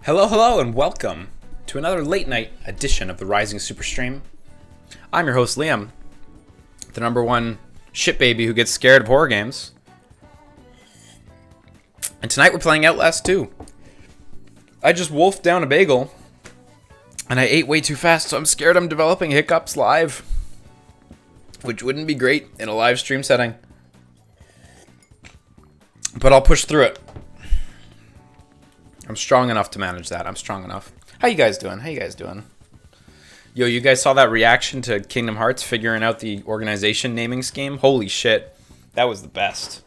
Hello, hello, and welcome to another late night edition of the Rising Super Stream. I'm your host, Liam, the number one shit baby who gets scared of horror games. And tonight we're playing Outlast 2. I just wolfed down a bagel, and I ate way too fast, so I'm scared I'm developing hiccups live, which wouldn't be great in a live stream setting. But I'll push through it. I'm strong enough to manage that. I'm strong enough. How you guys doing? How you guys doing? Yo, you guys saw that reaction to Kingdom Hearts figuring out the organization naming scheme? Holy shit. That was the best.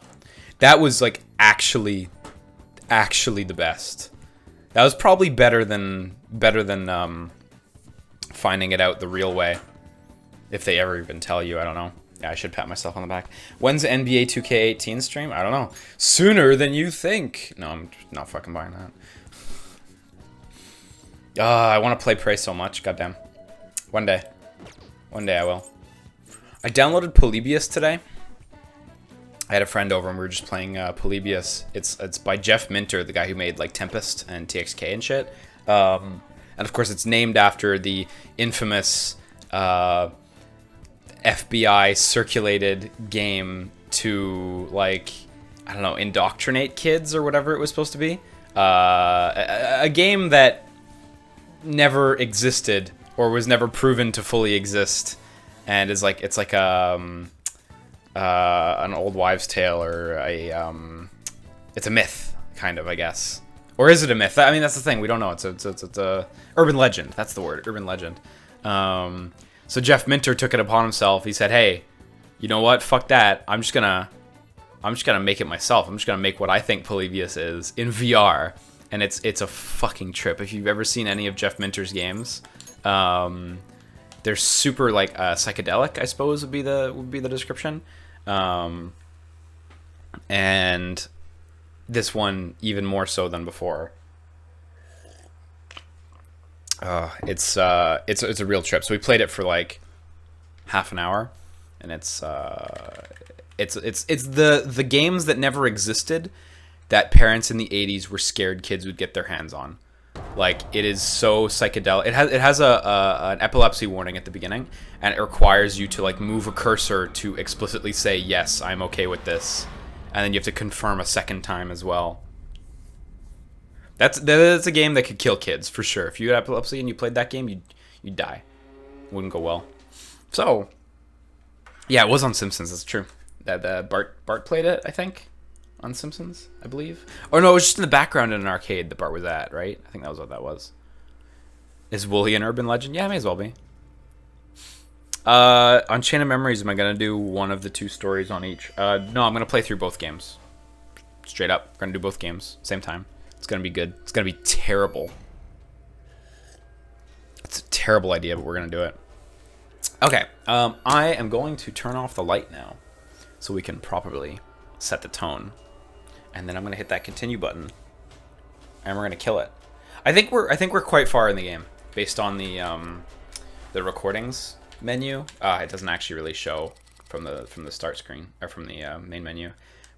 That was like actually the best. That was probably better than finding it out the real way. If they ever even tell you, I don't know. Yeah, I should pat myself on the back. When's NBA 2K18 stream? I don't know. Sooner than you think. No, I'm not fucking buying that. I want to play Prey so much. Goddamn. One day. One day I will. I downloaded Polybius today. I had a friend over and we were just playing Polybius. It's by Jeff Minter, the guy who made like Tempest and TXK and shit. And of course it's named after the infamous FBI circulated game to, like, I don't know, indoctrinate kids or whatever it was supposed to be. A game that never existed or was never proven to fully exist, and is like, it's like an old wives' tale, or it's a myth, kind of, I guess. Or is it a myth? I mean, that's the thing. We don't know. It's a urban legend. That's the word, urban legend. So Jeff Minter took it upon himself. He said, "Hey, you know what? Fuck that. I'm just gonna make it myself. I'm just gonna make what I think Polybius is in VR." And it's a fucking trip. If you've ever seen any of Jeff Minter's games, they're super like psychedelic, I suppose would be the description. And this one even more so than before. It's a real trip. So we played it for like half an hour, and it's the games that never existed that parents in the 80s were scared kids would get their hands on. Like, it is so psychedelic. It has an epilepsy warning at the beginning, and it requires you to like move a cursor to explicitly say, "Yes, I'm okay with this," and then you have to confirm a second time as well. That's a game that could kill kids for sure. If you had epilepsy and you played that game, you'd die. Wouldn't go well. So, yeah, it was on Simpsons. That's true. That Bart played it, I think, on Simpsons, I believe. Or no, it was just in the background in an arcade that Bart was at, right? I think that was what that was. Is Wooly an urban legend? Yeah, it may as well be. On Chain of Memories, am I gonna do one of the two stories on each? No, I'm gonna play through both games. Straight up, we're gonna do both games same time. It's gonna be good. It's gonna be terrible. It's a terrible idea, but we're gonna do it. Okay, I am going to turn off the light now, so we can properly set the tone, and then I'm gonna hit that continue button, and we're gonna kill it. I think we're quite far in the game based on the recordings menu. It doesn't actually really show from the start screen or from the main menu,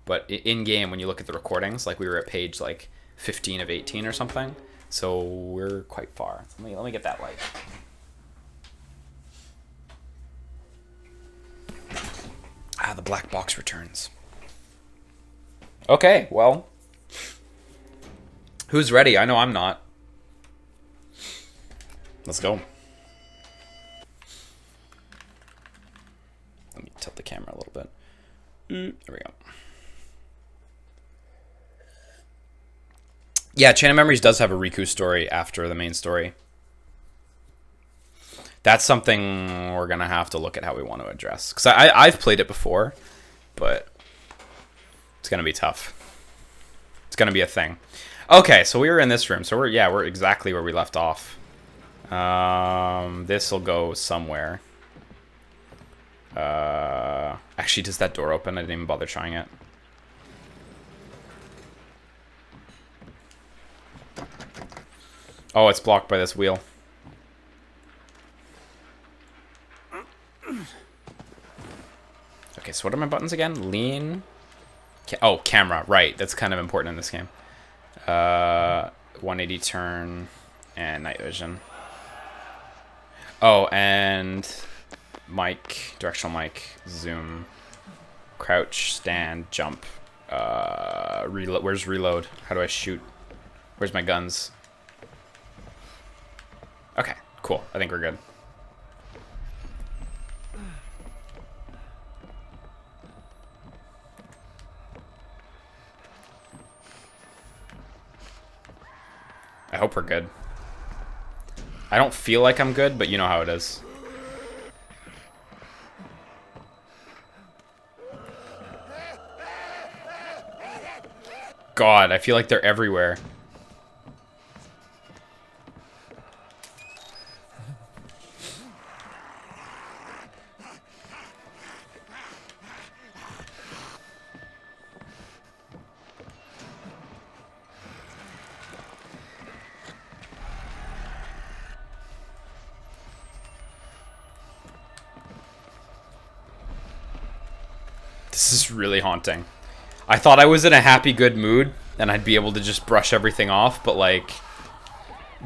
but in game when you look at the recordings, like we were at page like 15 of 18 or something, so we're quite far. Let me get that light. The black box returns. Okay, well, who's ready? I know I'm not. Let's go. Let me tilt the camera a little bit. There we go. Yeah, Chain of Memories does have a Riku story after the main story. That's something we're going to have to look at how we want to address. Because I've played it before, but it's going to be tough. It's going to be a thing. Okay, so we were in this room. So we're exactly where we left off. This will go somewhere. Actually, does that door open? I didn't even bother trying it. Oh, it's blocked by this wheel. Okay, so what are my buttons again? Lean. Oh, camera. Right. That's kind of important in this game. 180 turn and night vision. Oh, and mic, directional mic, zoom, crouch, stand, jump. Reload. Where's reload? How do I shoot? Where's my guns? Okay, cool. I think we're good. I hope we're good. I don't feel like I'm good, but you know how it is. God, I feel like they're everywhere. This is really haunting. I thought I was in a happy, good mood, and I'd be able to just brush everything off, but, like,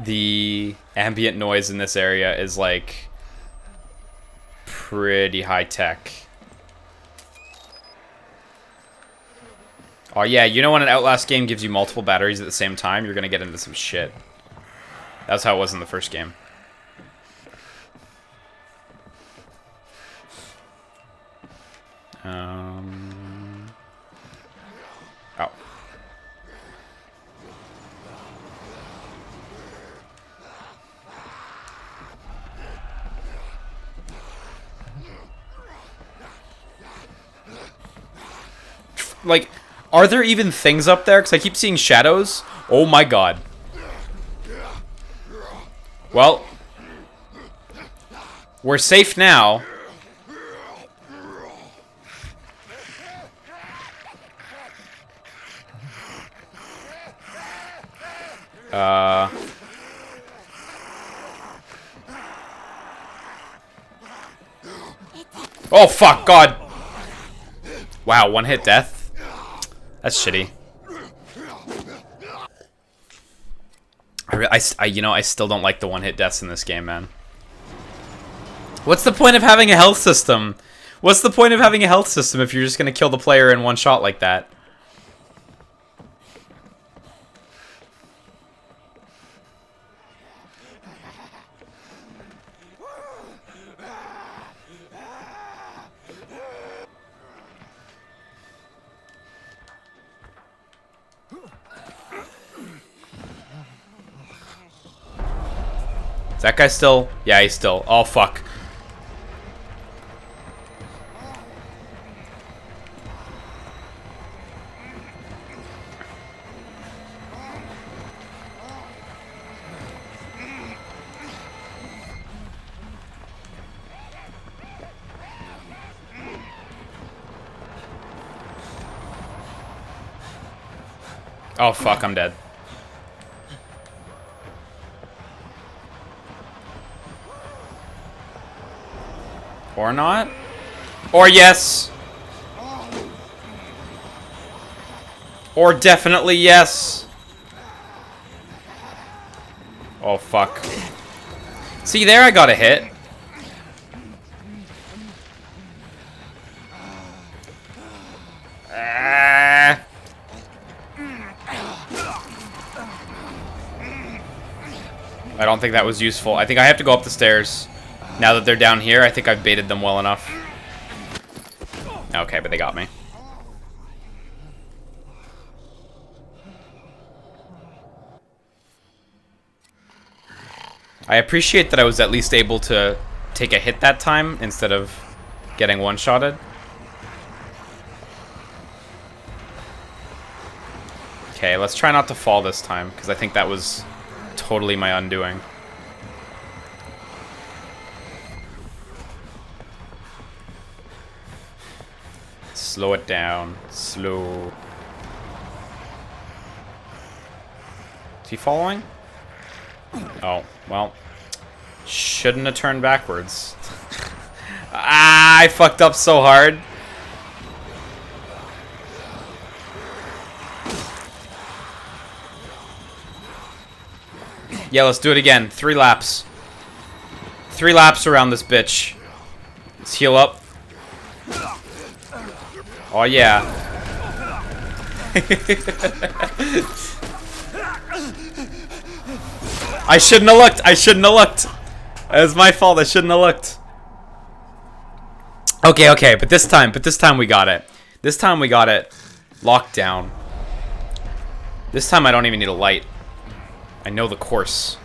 the ambient noise in this area is, like, pretty high-tech. Oh, yeah, you know when an Outlast game gives you multiple batteries at the same time, you're gonna get into some shit. That's how it was in the first game. Oh. Like, are there even things up there? Because I keep seeing shadows. Oh my god. Well, we're safe now. Oh, fuck, God. Wow, one-hit death? That's shitty. You know, I still don't like the one-hit deaths in this game, man. What's the point of having a health system? What's the point of having a health system if you're just gonna kill the player in one shot like that? Is that guy still? Yeah, he's still. Oh, fuck. Oh, fuck, I'm dead. Or not? Or yes! Or definitely yes! Oh, fuck. See, there I got a hit. I don't think that was useful. I think I have to go up the stairs. Now that they're down here, I think I've baited them well enough. Okay, but they got me. I appreciate that I was at least able to take a hit that time instead of getting one-shotted. Okay, let's try not to fall this time, because I think that was totally my undoing. Slow it down. Slow. Is he following? Oh, well. Shouldn't have turned backwards. Ah, I fucked up so hard. Yeah, let's do it again. 3 laps. 3 laps around this bitch. Let's heal up. Oh, yeah. I shouldn't have looked. I shouldn't have looked. It was my fault. I shouldn't have looked. Okay, okay, but this time we got it. This time we got it locked down. This time I don't even need a light. I know the course.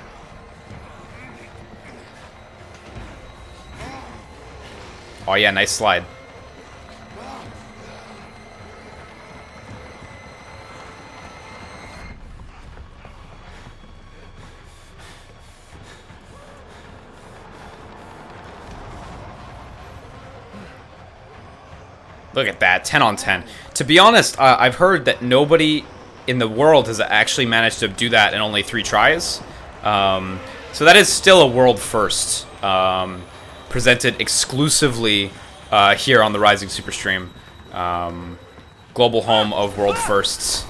Oh yeah, nice slide. Look at that, 10 on 10. To be honest, I've heard that nobody in the world has actually managed to do that in only 3 tries. So that is still a world first, presented exclusively here on the Rising Super Stream. Global home of world firsts.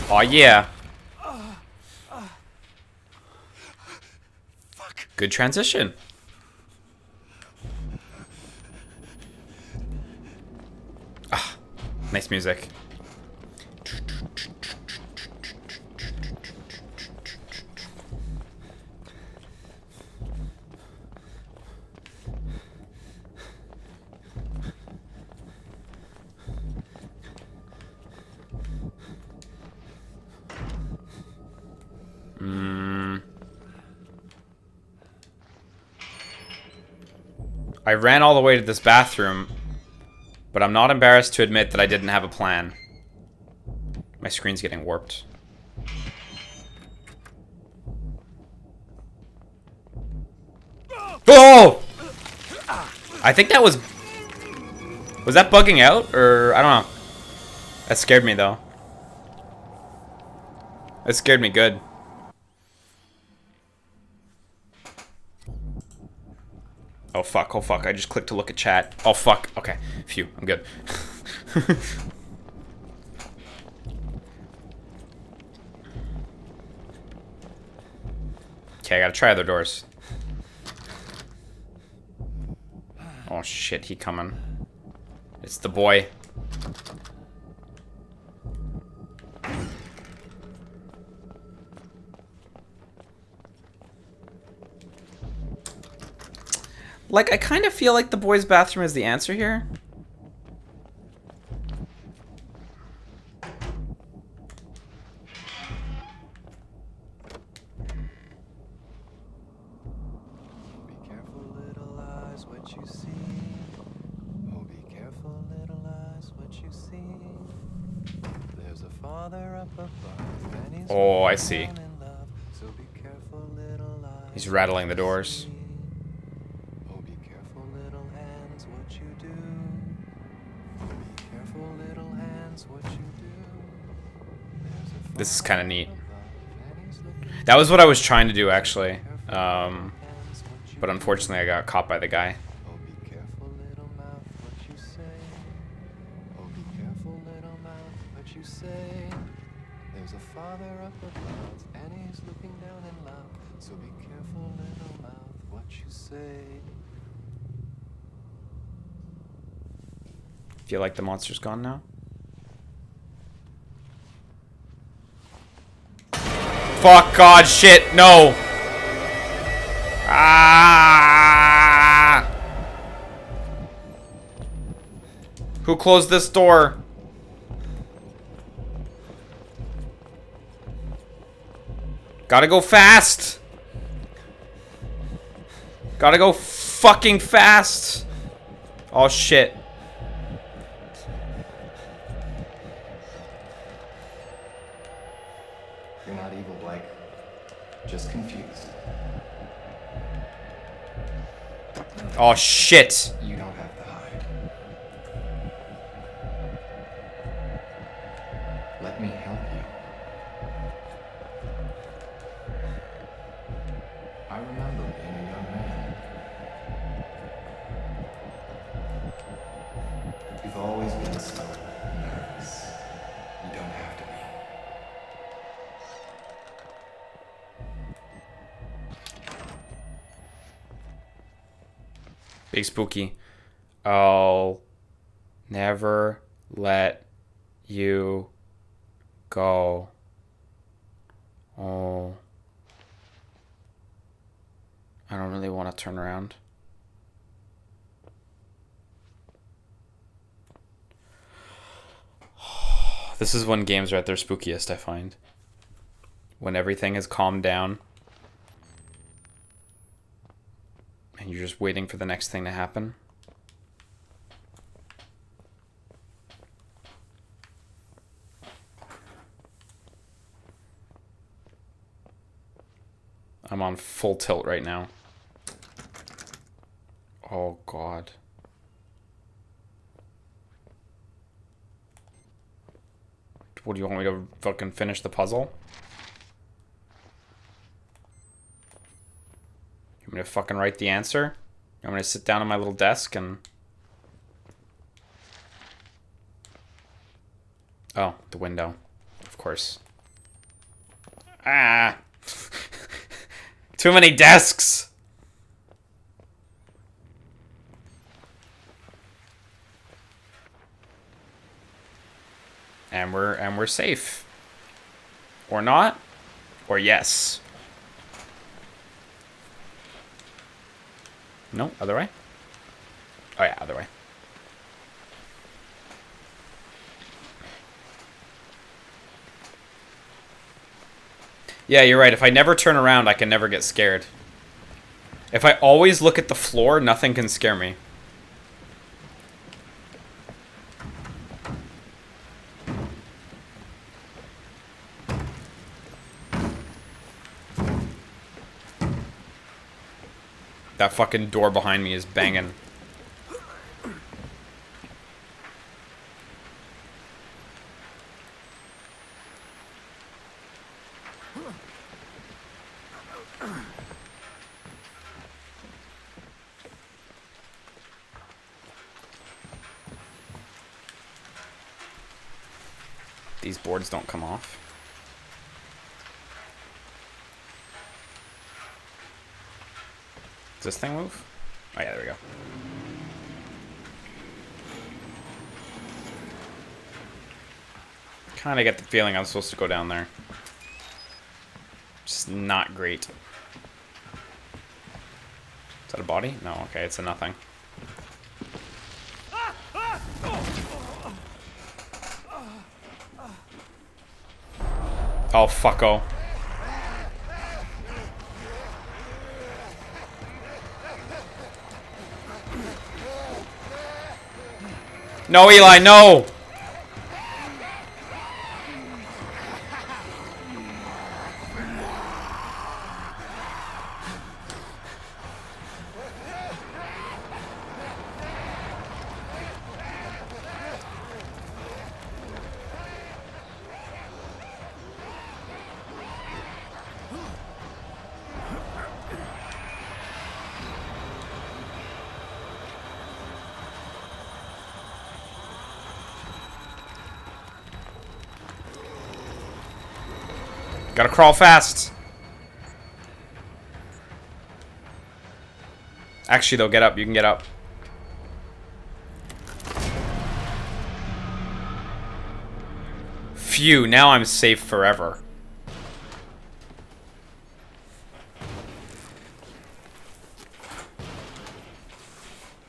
Aw, yeah. Good transition. Ah, nice music. I ran all the way to this bathroom, but I'm not embarrassed to admit that I didn't have a plan. My screen's getting warped. Oh! I think that was... Was that bugging out? Or, I don't know. That scared me, though. That scared me good. Oh fuck, I just clicked to look at chat. Oh fuck, okay. Phew, I'm good. Okay, I gotta try other doors. Oh shit, he coming. It's the boy. Like, I kind of feel like the boys' bathroom is the answer here. Be careful, little eyes, what you see. Oh, be careful, little eyes, what you see. There's a father up above, and he's Oh, I see. in love. So be careful, little eyes. He's rattling the doors. What you do. Be careful, little hands, what you do. This is kind of neat. That was what I was trying to do, actually. But unfortunately, I got caught by the guy. Oh, be careful, little mouth, what you say. Oh, be careful, little mouth, what you say. There's a father up above, and he's looking down in love. So be careful, little mouth, what you say. Feel like the monster's gone now? Fuck, God, shit, no! Ah! Who closed this door? Gotta go fast! Gotta go fucking fast! Oh, shit. You're not evil, Blake. Just confused. Oh, shit. You don't have to hide. Let me help you. I remember being a young man. You've always been so nervous. You don't have to be. Big spooky. I'll never let you go. Oh. I don't really want to turn around. This is when games are at their spookiest, I find. When everything has calmed down. And you're just waiting for the next thing to happen. I'm on full tilt right now. Oh, God. What, do you want me to fucking finish the puzzle? You want me to fucking write the answer? You want me to sit down at my little desk and... Oh, the window. Of course. Ah! Too many desks! And we're safe. Or not. Or yes. No, other way? Oh yeah, other way. Yeah, you're right. If I never turn around, I can never get scared. If I always look at the floor, nothing can scare me. That fucking door behind me is banging. These boards don't come off. Does this thing move? Oh yeah, there we go. Kind of get the feeling I'm supposed to go down there. Just not great. Is that a body? No, okay, it's a nothing. Oh, fucko. No, Eli, no! Gotta crawl fast. Actually, though, get up. You can get up. Phew, now I'm safe forever.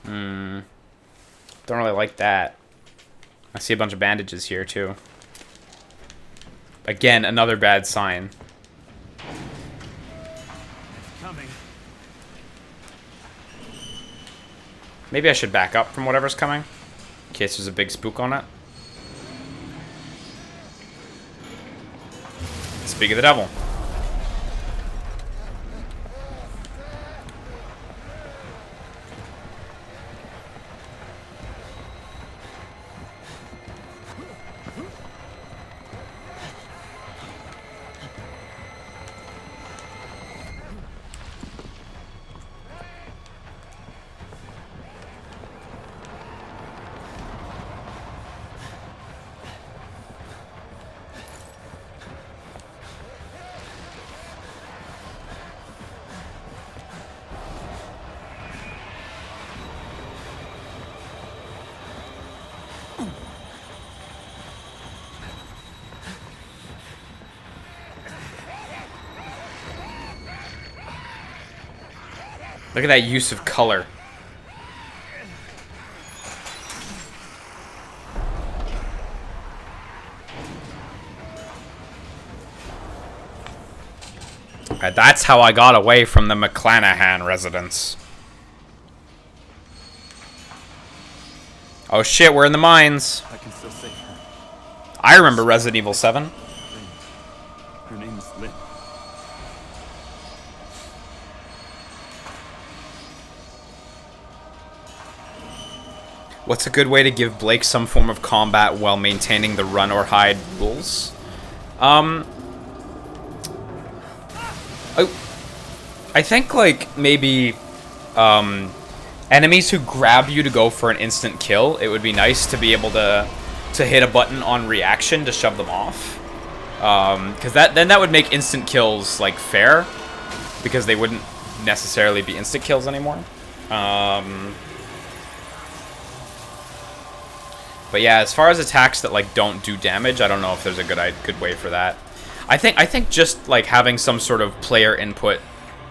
Don't really like that. I see a bunch of bandages here, too. Again, another bad sign. Coming. Maybe I should back up from whatever's coming. In case there's a big spook on it. Speak of the devil. Look at that use of color. Alright, that's how I got away from the McClanahan residence. Oh shit, we're in the mines. I can still see her. I remember Resident Evil 7. Her name is Lynn. What's a good way to give Blake some form of combat while maintaining the run or hide rules? I think, like, maybe, enemies who grab you to go for an instant kill, it would be nice to be able to hit a button on reaction to shove them off. Because then that would make instant kills, like, fair. Because they wouldn't necessarily be instant kills anymore. But yeah, as far as attacks that, like, don't do damage, I don't know if there's a good way for that. I think just, like, having some sort of player input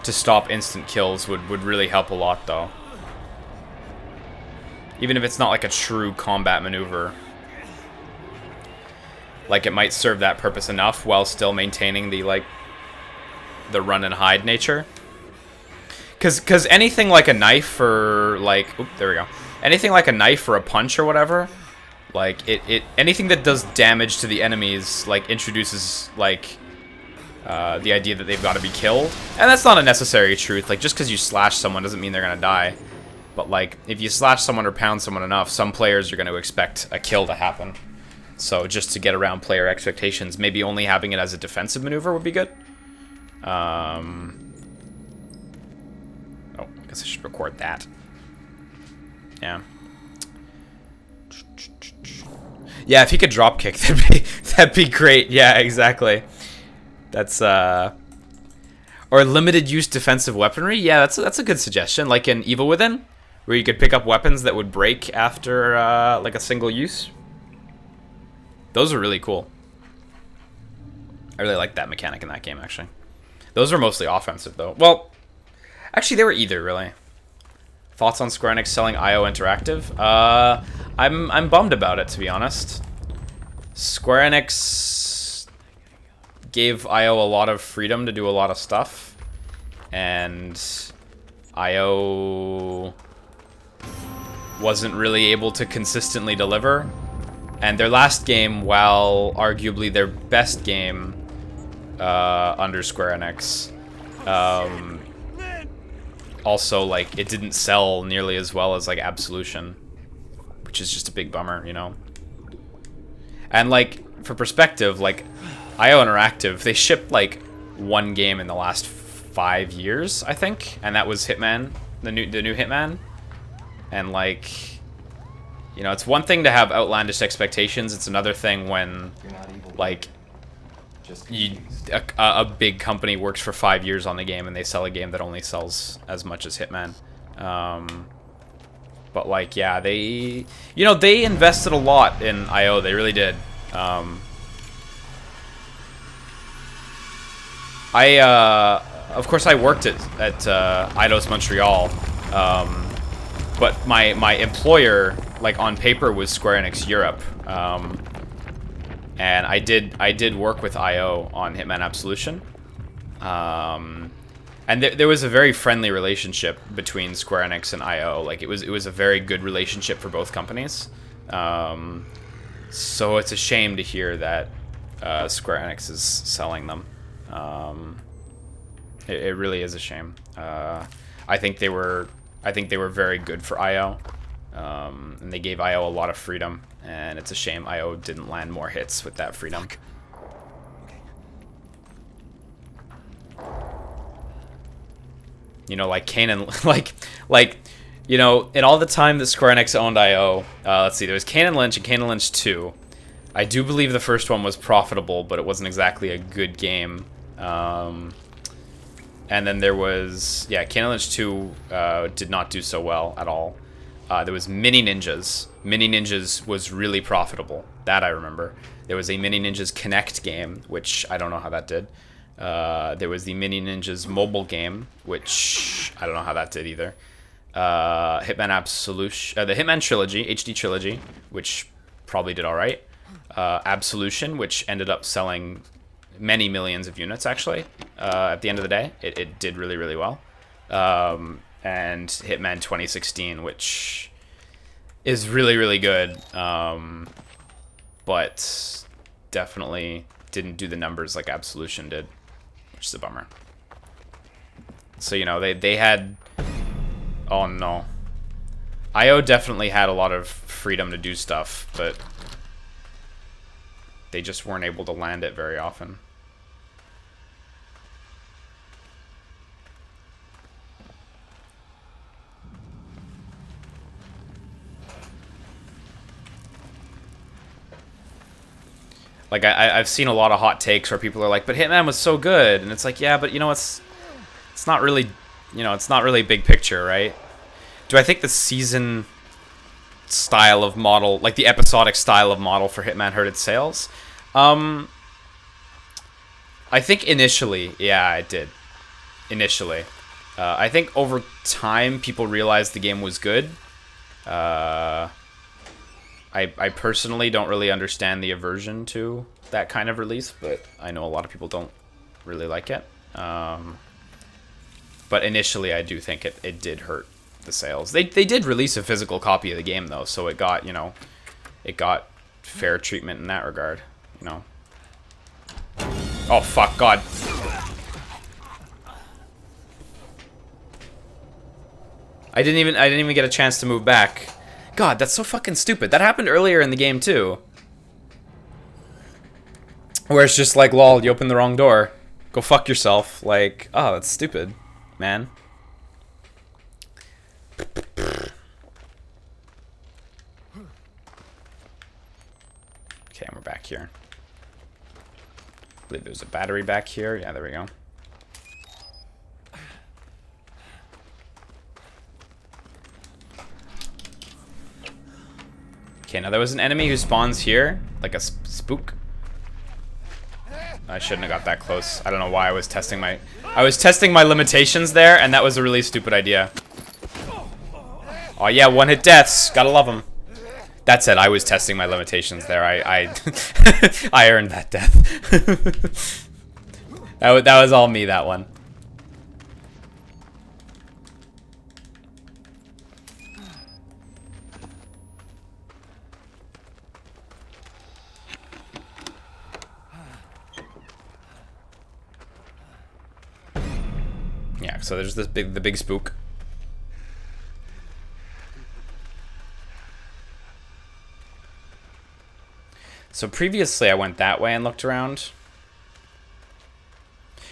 to stop instant kills would really help a lot, though. Even if it's not, like, a true combat maneuver. Like, it might serve that purpose enough while still maintaining the, like, the run and hide nature. Because anything like a knife or, like... Oop, there we go. Anything like a knife or a punch or whatever... Like, anything that does damage to the enemies, like, introduces, like, the idea that they've got to be killed. And that's not a necessary truth. Like, just because you slash someone doesn't mean they're going to die. But, like, if you slash someone or pound someone enough, some players are going to expect a kill to happen. So, just to get around player expectations, maybe only having it as a defensive maneuver would be good. Oh, I guess I should record that. Yeah. Yeah, if he could drop kick, that'd be great. Yeah, exactly. That's or limited use defensive weaponry. Yeah, that's a good suggestion. Like in Evil Within, where you could pick up weapons that would break after like a single use. Those are really cool. I really like that mechanic in that game, actually. Those were mostly offensive, though. Well, actually, they were either, really. Thoughts on Square Enix selling IO Interactive? I'm bummed about it, to be honest. Square Enix gave IO a lot of freedom to do a lot of stuff, and IO wasn't really able to consistently deliver. And their last game, while arguably their best game under Square Enix, also, like, it didn't sell nearly as well as, like, Absolution, which is just a big bummer, you know? And, like, for perspective, like, IO Interactive, they shipped, like, one game in the last 5 years, I think, and that was Hitman, the new Hitman. And, like, you know, it's one thing to have outlandish expectations, it's another thing when, like, a big company works for 5 years on the game and they sell a game that only sells as much as Hitman. But, like, yeah, they... You know, they invested a lot in IO. They really did. Of course, I worked at Eidos Montreal. But my employer, like, on paper, was Square Enix Europe. And I did work with IO on Hitman Absolution. And there was a very friendly relationship between Square Enix and IO. Like, it was a very good relationship for both companies. So it's a shame to hear that Square Enix is selling them. It really is a shame. I think they were very good for IO. And they gave IO a lot of freedom. And it's a shame IO didn't land more hits with that freedom. Fuck. You know, like Kanan, like, you know, in all the time that Square Enix owned IO, let's see, there was Kanan Lynch and Kanan Lynch 2. I do believe the first one was profitable, but it wasn't exactly a good game. And then there was, yeah, Kanan Lynch 2 did not do so well at all. There was Mini Ninjas. Mini Ninjas was really profitable. That I remember. There was a Mini Ninjas Connect game, which I don't know how that did. There was the Mini Ninjas mobile game, which I don't know how that did either. Hitman Absolution, the Hitman Trilogy, HD Trilogy, which probably did all right. Absolution, which ended up selling many millions of units, actually. At the end of the day, it did really, really well. And Hitman 2016, which is really, really good, but definitely didn't do the numbers like Absolution did, which is a bummer. So, you know, they had... Oh, no. IO definitely had a lot of freedom to do stuff, but they just weren't able to land it very often. Like, I've seen a lot of hot takes where people are like, but Hitman was so good. And it's like, yeah, but, you know, it's not really, you know, it's not really big picture, right? Do I think the season style of model, like the episodic style of model for Hitman hurt its sales? I think initially, yeah, it did. Initially. I think over time, people realized the game was good. I personally don't really understand the aversion to that kind of release, but I know a lot of people don't really like it. But initially, I do think it did hurt the sales. They did release a physical copy of the game, though, so it got, you know, it got fair treatment in that regard, you know. Oh, fuck, God. I didn't even get a chance to move back. God, that's so fucking stupid. That happened earlier in the game, too. Where it's just like, lol, you opened the wrong door. Go fuck yourself. Like, oh, that's stupid, man. Okay, and we're back here. I believe there's a battery back here. Yeah, there we go. Okay, now there was an enemy who spawns here, like a spook. I shouldn't have got that close. I don't know why I was testing my limitations there, and that was a really stupid idea. Oh yeah, one-hit deaths. Gotta love them. That said, I was testing my limitations there. I I earned that death. that was all me, that one. Yeah, so there's the big spook. So previously I went that way and looked around.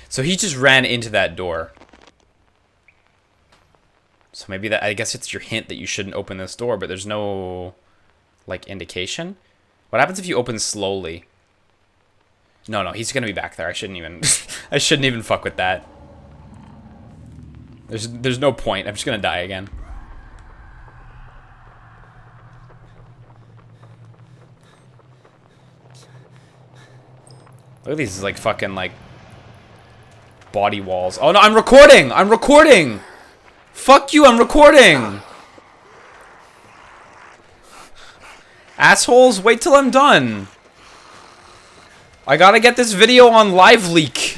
So he just ran into that door. So maybe that, I guess it's your hint that you shouldn't open this door, but there's no, like, indication. What happens if you open slowly? No, he's gonna be back there. I shouldn't even, I shouldn't even fuck with that. There's no point. I'm just gonna die again. Look at these, like, fucking, like, body walls. Oh, no, I'm recording! I'm recording! Fuck you, I'm recording! Assholes, wait till I'm done. I gotta get this video on live leak.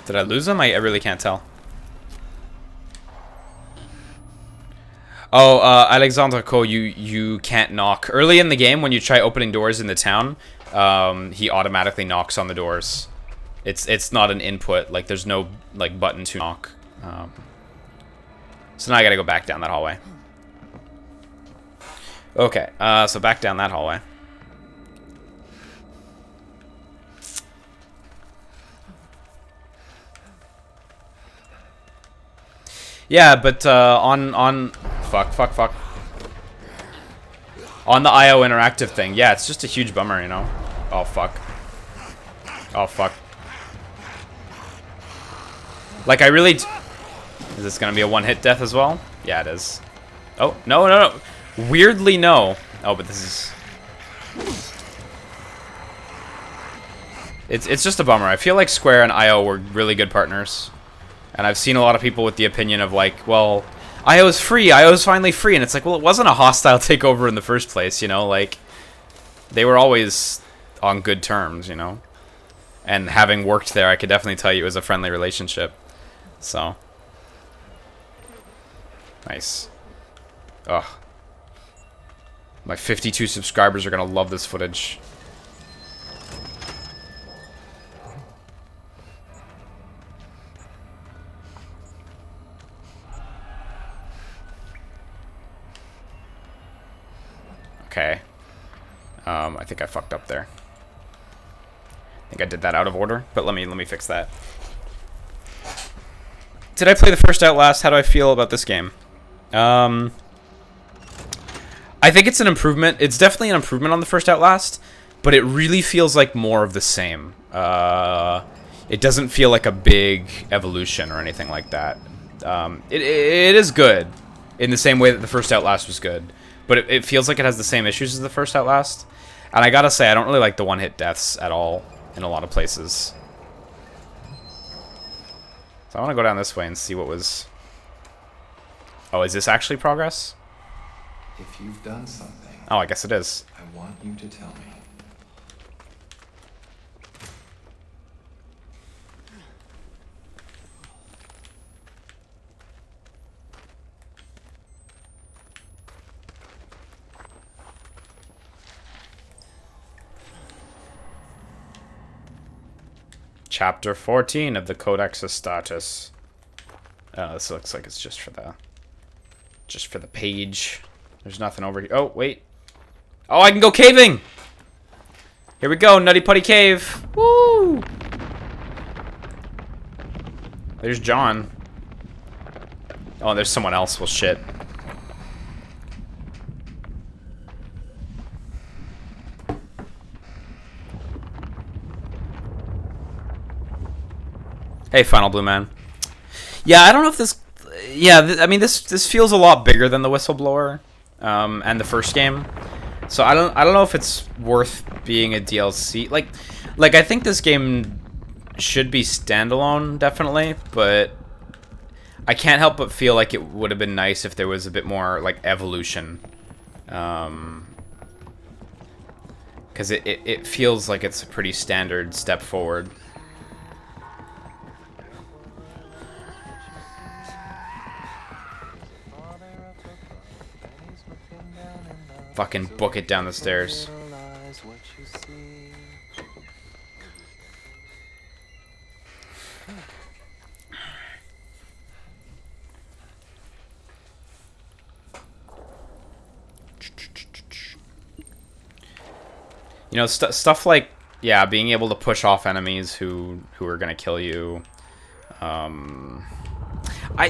Did I lose him? I really can't tell. Oh, Alexandre Co, you can't knock. Early in the game, when you try opening doors in the town, he automatically knocks on the doors. It's not an input. Like, there's no, like, button to knock. So now I gotta go back down that hallway. Okay, so back down that hallway. Yeah, but on fuck. On the IO interactive thing, yeah, it's just a huge bummer, you know. Oh fuck. Oh fuck. Like, I really... Is this gonna be a one-hit death as well? Yeah, it is. Oh, no. Weirdly, no. Oh, but this is... It's just a bummer. I feel like Square and IO were really good partners. And I've seen a lot of people with the opinion of like, well, IO's free. IO's finally free. And it's like, well, it wasn't a hostile takeover in the first place, you know? Like, they were always on good terms, you know? And having worked there, I could definitely tell you it was a friendly relationship. So. Nice. Ugh. My 52 subscribers are going to love this footage. Okay. I think I fucked up there. I think I did that out of order, but let me fix that. Did I play the first Outlast? How do I feel about this game? I think it's an improvement. It's definitely an improvement on the first Outlast, but it really feels like more of the same. It doesn't feel like a big evolution or anything like that. It is good in the same way that the first Outlast was good, but it feels like it has the same issues as the first Outlast. And I gotta say, I don't really like the one-hit deaths at all in a lot of places. So I want to go down this way and see what was... Oh, is this actually progress? If you've done something, Oh, I guess it is. I want you to tell me. Chapter 14 of the Codex Status. Oh, this looks like it's just for the page. There's nothing over here. Oh, wait. Oh, I can go caving! Here we go, Nutty Putty Cave. Woo! There's John. Oh, there's someone else. Well, shit. Hey, Final Blue Man. Yeah, I don't know if this... Yeah, I mean, this feels a lot bigger than the Whistleblower and the first game. So I don't know if it's worth being a DLC. Like I think this game should be standalone, definitely, but I can't help but feel like it would have been nice if there was a bit more, like, evolution. Because it feels like it's a pretty standard step forward. Fucking book it down the stairs. You know, stuff like, yeah, being able to push off enemies who are gonna kill you. I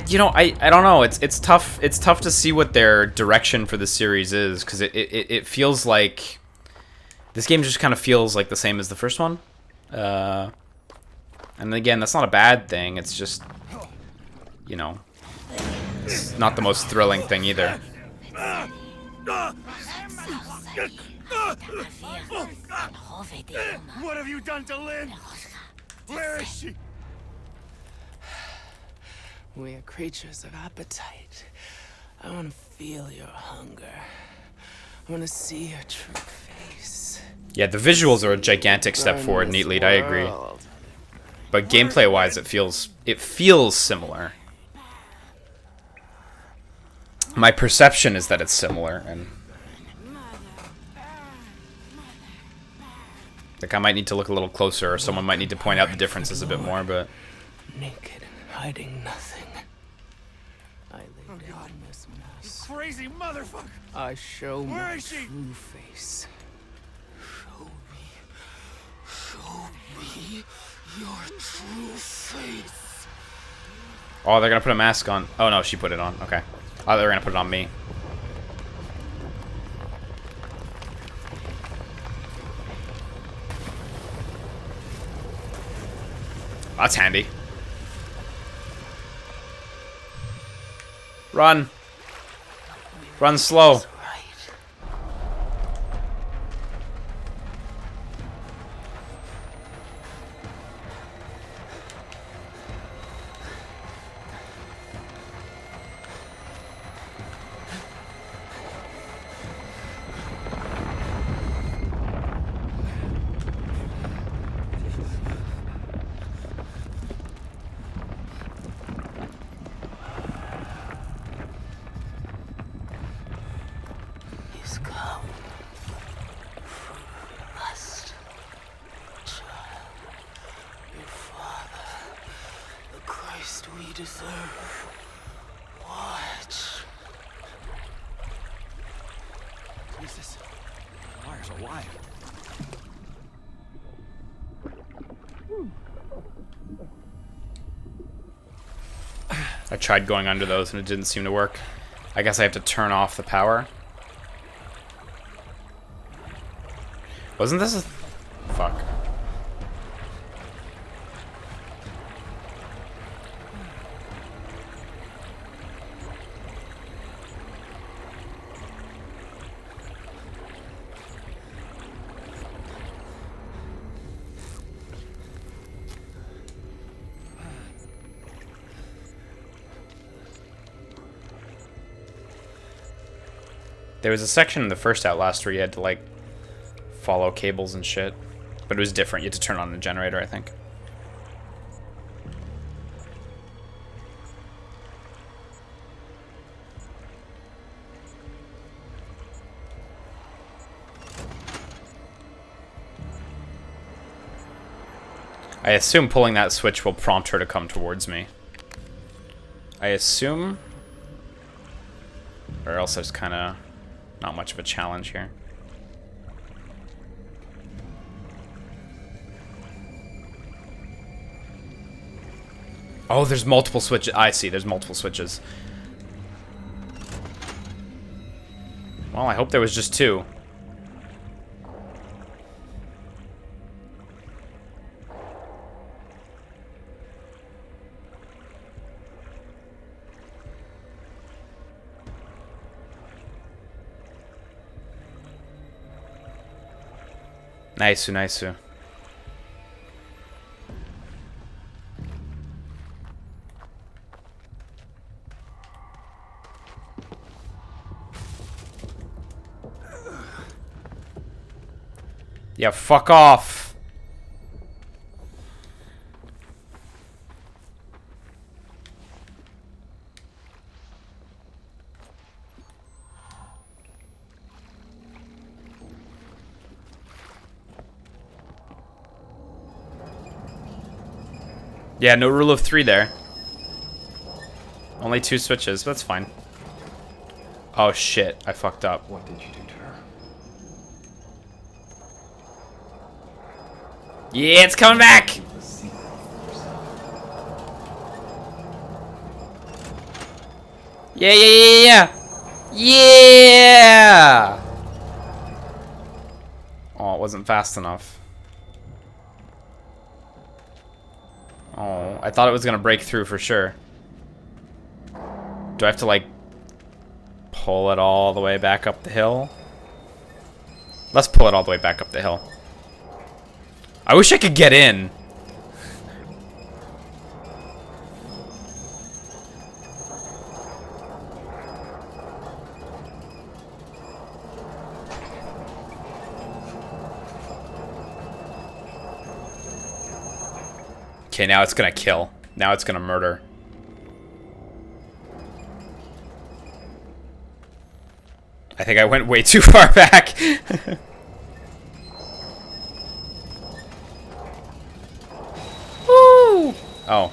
don't know. It's tough. It's tough to see what their direction for the series is, because it feels like this game just kind of feels like the same as the first one. And again, that's not a bad thing. It's just, you know, it's not the most thrilling thing either. What have you done to Lynn? Where is she? We are creatures of appetite. I want to feel your hunger. I want to see your true face. Yeah, the visuals are a gigantic step forward, neatly. I agree. But gameplay-wise, it feels similar. My perception is that it's similar, and like I might need to look a little closer, or someone might need to point out the differences a bit more. But naked, hiding nothing. I lay down this mess. Crazy motherfucker! I show Where my is she? true face. Show me your true face. oh, they're gonna put a mask on. Oh no, she put it on. Okay. Oh, they're gonna put it on me. That's handy. Run. Run slow. Right. deserve. Watch. Jesus. The wires are wired. I tried going under those and it didn't seem to work. I guess I have to turn off the power. Wasn't this a... Fuck. There was a section in the first Outlast where you had to, like, follow cables and shit. But it was different. You had to turn on the generator, I think. I assume pulling that switch will prompt her to come towards me. I assume. Or else there's kind of not much of a challenge here. Oh, there's multiple switches. I see, there's multiple switches. Well, I hope there was just two. Nice, nice. Yeah, fuck off. Yeah, no rule of 3 there. Only 2 switches, but that's fine. Oh shit, I fucked up. What did you do to her? Yeah, it's coming back! Yeah! Yeah! Oh, it wasn't fast enough. Oh, I thought it was gonna break through for sure. Do I have to, like, pull it all the way back up the hill? Let's pull it all the way back up the hill. I wish I could get in. Okay, now it's gonna kill. Now it's gonna murder. I think I went way too far back. Woo! Oh.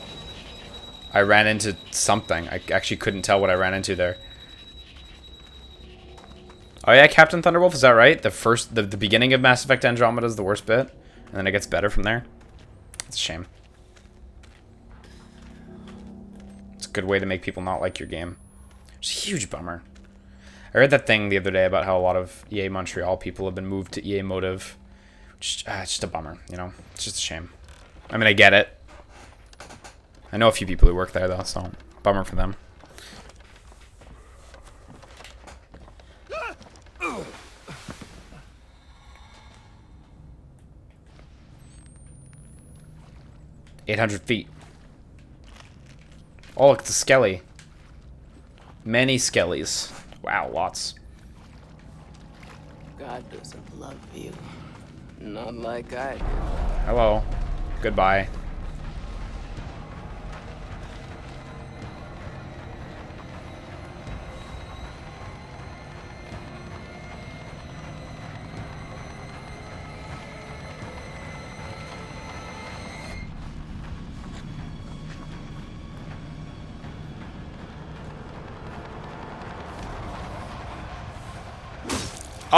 I ran into something. I actually couldn't tell what I ran into there. Oh yeah, Captain Thunderwolf, is that right? The beginning of Mass Effect Andromeda is the worst bit, and then it gets better from there. It's a shame. It's a good way to make people not like your game. It's a huge bummer. I read that thing the other day about how a lot of EA Montreal people have been moved to EA Motive. It's just a bummer, you know? It's just a shame. I mean, I get it. I know a few people who work there, though, so bummer for them. "800 feet. Oh, look, it's a skelly. Many skellies. Wow, lots. God doesn't love you. Not like I do. Hello. Goodbye.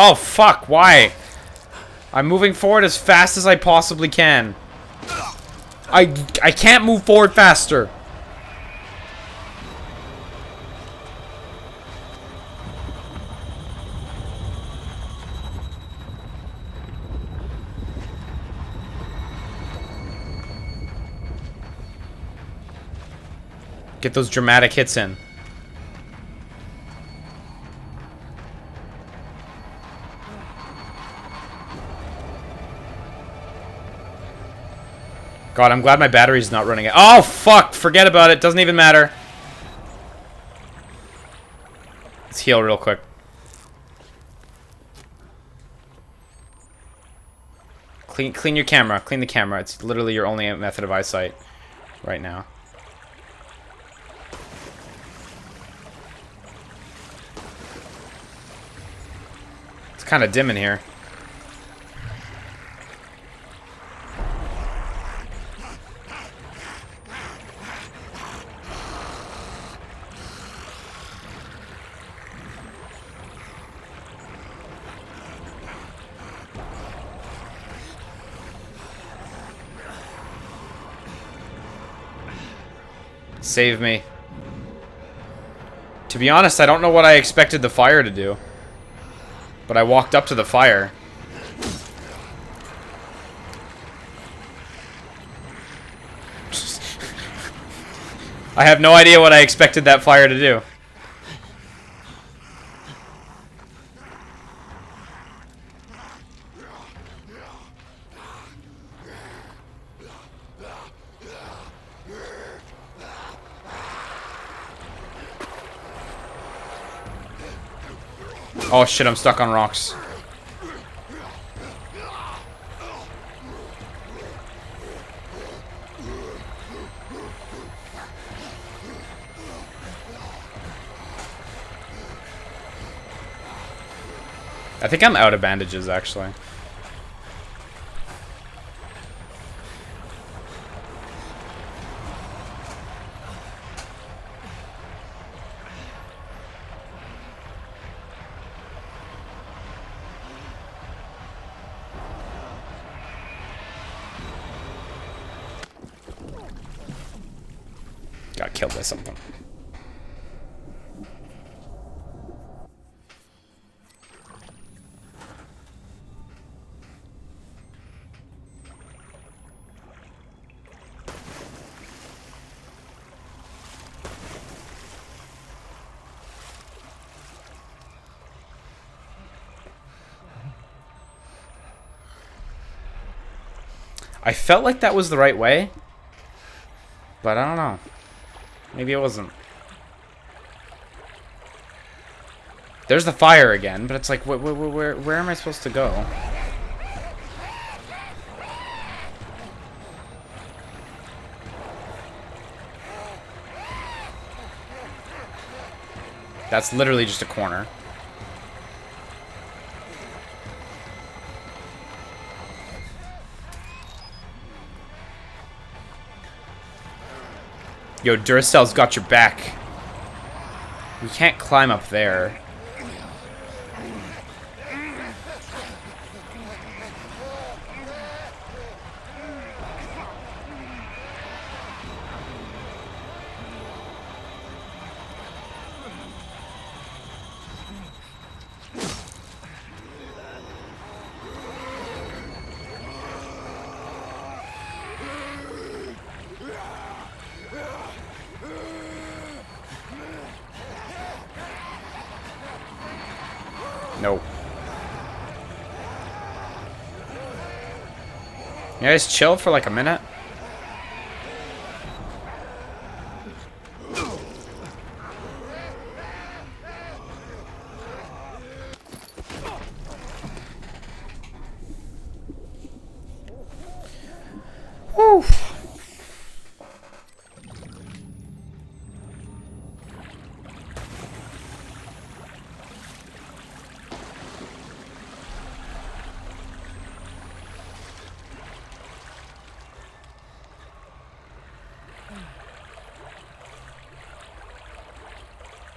Oh, fuck, why? I'm moving forward as fast as I possibly can. I can't move forward faster. Get those dramatic hits in. God, I'm glad my battery's not running out. Oh, fuck! Forget about it. Doesn't even matter. Let's heal real quick. Clean your camera. Clean the camera. It's literally your only method of eyesight right now. It's kind of dim in here. Save me. To be honest, I don't know what I expected the fire to do. But I walked up to the fire. I have no idea what I expected that fire to do. Oh shit, I'm stuck on rocks. I think I'm out of bandages, actually. Got killed by something. I felt like that was the right way, but I don't know. Maybe it wasn't. There's the fire again, but it's like, where am I supposed to go? That's literally just a corner. Yo, Duracell's got your back. We can't climb up there. No. You guys chill for like a minute? Whew.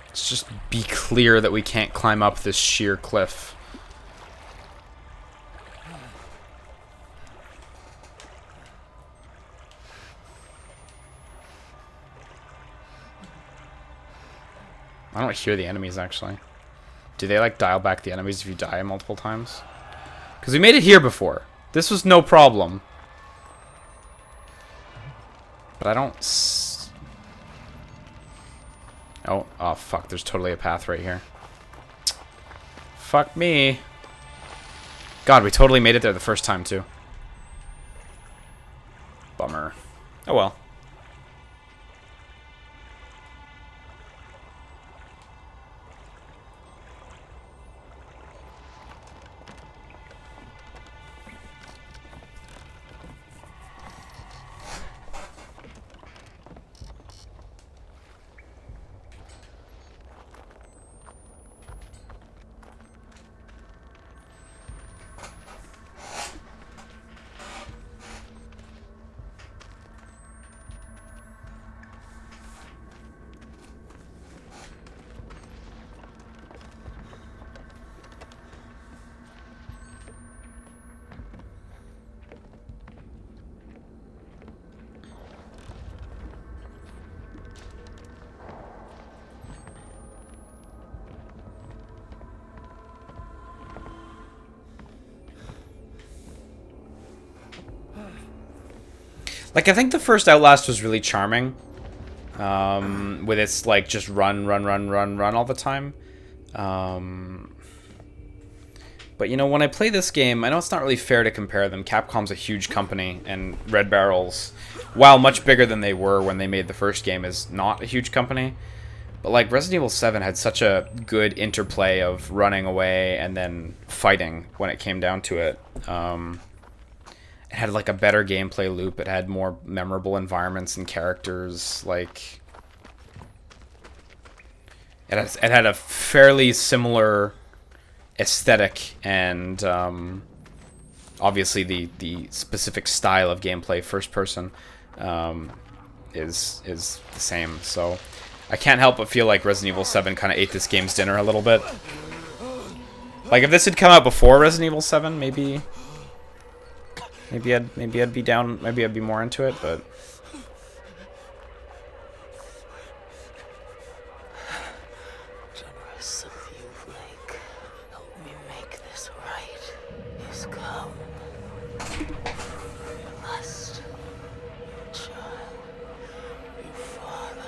Let's just be clear that we can't climb up this sheer cliff. I don't hear the enemies, actually. Do they, like, dial back the enemies if you die multiple times? Because we made it here before. This was no problem. But I don't... Oh, fuck. There's totally a path right here. Fuck me. God, we totally made it there the first time, too. Bummer. Oh, well. Like, I think the first Outlast was really charming. With its, like, just run all the time. But, you know, when I play this game, I know it's not really fair to compare them. Capcom's a huge company, and Red Barrel's, while much bigger than they were when they made the first game, is not a huge company. But, like, Resident Evil 7 had such a good interplay of running away and then fighting when it came down to it. It had, like, a better gameplay loop. It had more memorable environments and characters. Like, it had a fairly similar aesthetic and obviously the specific style of gameplay, first person, is the same. So I can't help but feel like Resident Evil 7 kind of ate this game's dinner a little bit. Like, if this had come out before Resident Evil 7, maybe I'd be down. Maybe I'd be more into it, but Help me make this right. He's come. Your lust, your child, your father,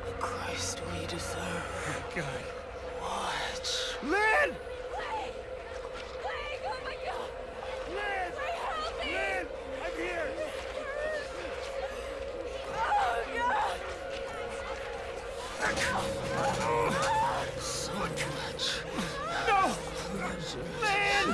the Christ we deserve. God. Watch. Lynn! Oh my god! Lynn! Help me! Lynn! I'm here! Oh god! So much. No! Lynn!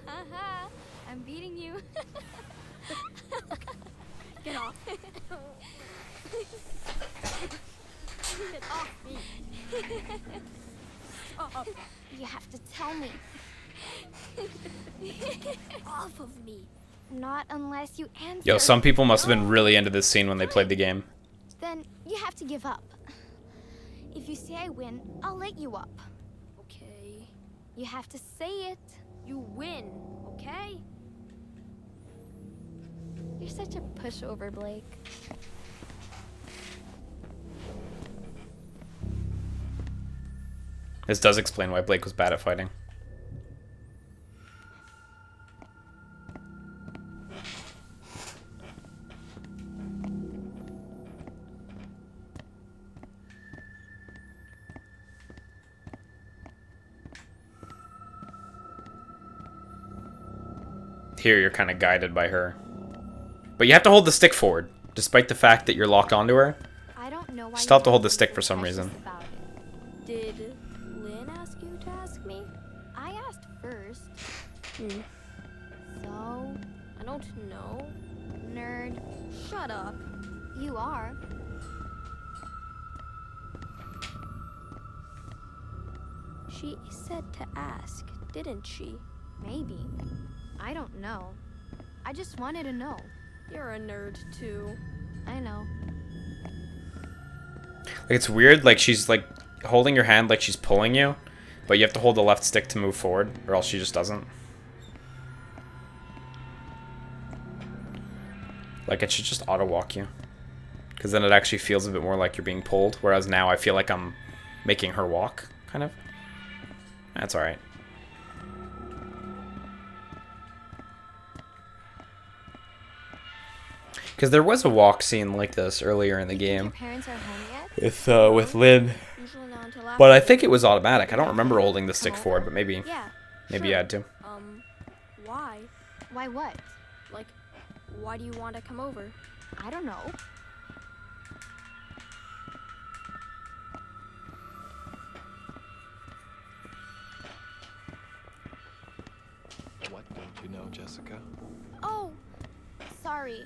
Haha, I'm beating you. Get off. Get off me. Oh, you have to tell me. Off of me. Not unless you answer. yo, some people must have been really into this scene when they played the game. Then you have to give up. If you say I win, I'll let you up. Okay. You have to say it. You win, okay? You're such a pushover, Blake. This does explain why Blake was bad at fighting. Here, you're kind of guided by her. But you have to hold the stick forward, despite the fact that you're locked onto her. I don't know why. Still have to you hold the feel stick so for some precious reason. about it. Did Lynn ask you to ask me? I asked first. So? I don't know. Nerd. Shut up. You are. She said to ask, didn't she? Maybe. I don't know. I just wanted to know. You're a nerd, too. I know. Like, it's weird, like, she's, like, holding your hand like she's pulling you, but you have to hold the left stick to move forward, or else she just doesn't. Like, it should just auto-walk you. Because then it actually feels a bit more like you're being pulled. Whereas now I feel like I'm making her walk, kind of. That's alright. Because there was a walk scene like this earlier in the game. Your parents are home yet? With Lynn. Usually not until after. But I think it was automatic. I don't remember holding the stick forward, but maybe Yeah. maybe sure. you had to. Why? Why what? Like, why do you want to come over? I don't know. What don't you know, Jessica? Oh, sorry.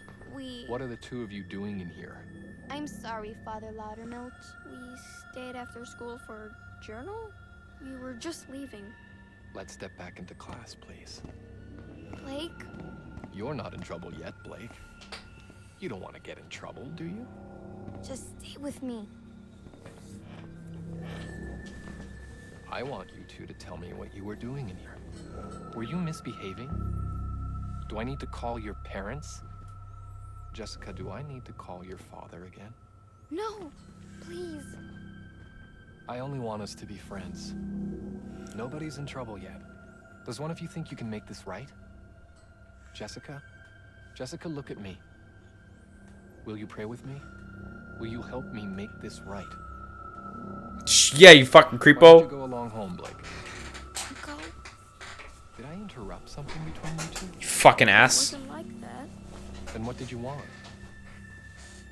What are the two of you doing in here? I'm sorry, Father Loudermilk. We stayed after school for journal? We were just leaving. Let's step back into class, please. Blake? You're not in trouble yet, Blake. You don't want to get in trouble, do you? Just stay with me. I want you two to tell me what you were doing in here. Were you misbehaving? Do I need to call your parents? Jessica, do I need to call your father again? No, please. I only want us to be friends. Nobody's in trouble yet. Does one of you think you can make this right? Jessica? Jessica, look at me. Will you pray with me? Will you help me make this right? Yeah, you fucking Why don't you creepo. go along home, Blake? Go. Did I interrupt something between you two? You fucking ass. Wasn't like that. Then what did you want?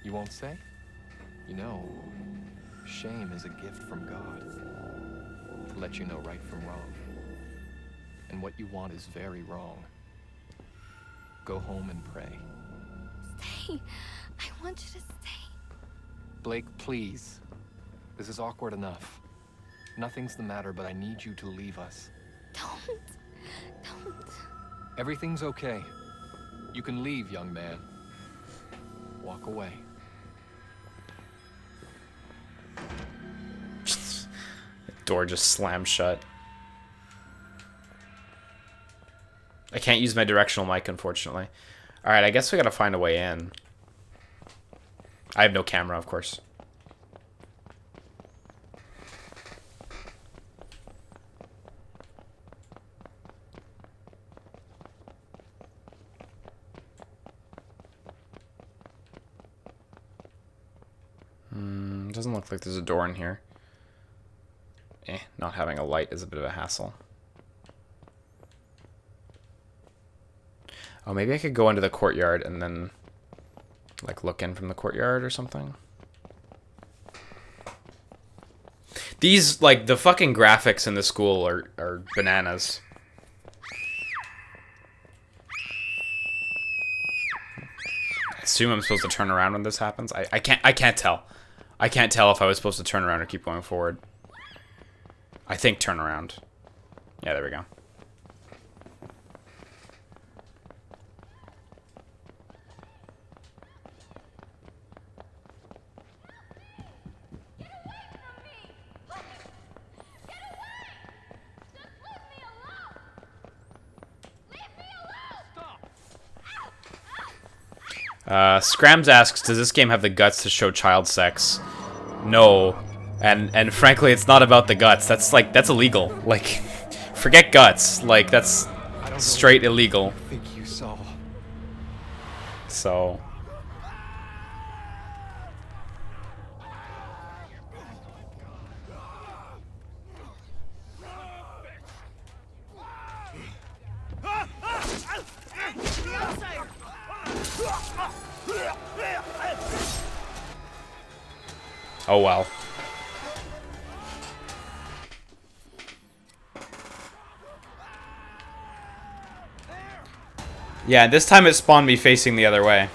You won't say? You know, shame is a gift from God to let you know right from wrong. And what you want is very wrong. Go home and pray. Stay. I want you to stay. Blake, please. This is awkward enough. Nothing's the matter, but I need you to leave us. Don't. Everything's okay. You can leave, young man. Walk away. The door just slammed shut. I can't use my directional mic, unfortunately. Alright, I guess we gotta find a way in. I have no camera, of course. Doesn't look like there's a door in here. Not having a light is a bit of a hassle. Oh, maybe I could go into the courtyard and then, like, look in from the courtyard or something. These, like, the fucking graphics in the school are bananas. I assume I'm supposed to turn around when this happens. I can't tell. I can't tell if I was supposed to turn around or keep going forward. I think turn around. Yeah, there we go. Scrams asks, does this game have the guts to show child sex? No. And frankly, it's not about the guts. That's illegal. Like, forget guts. Like, that's straight illegal. I think you saw. So. Oh well. Yeah, this time it spawned me facing the other way.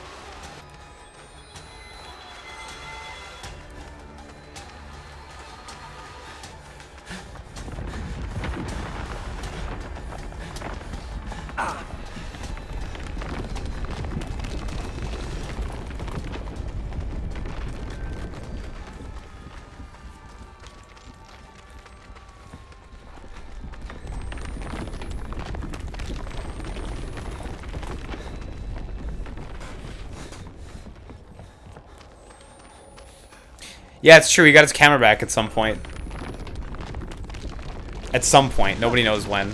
Yeah, it's true. He got his camera back at some point. At some point. Nobody knows when.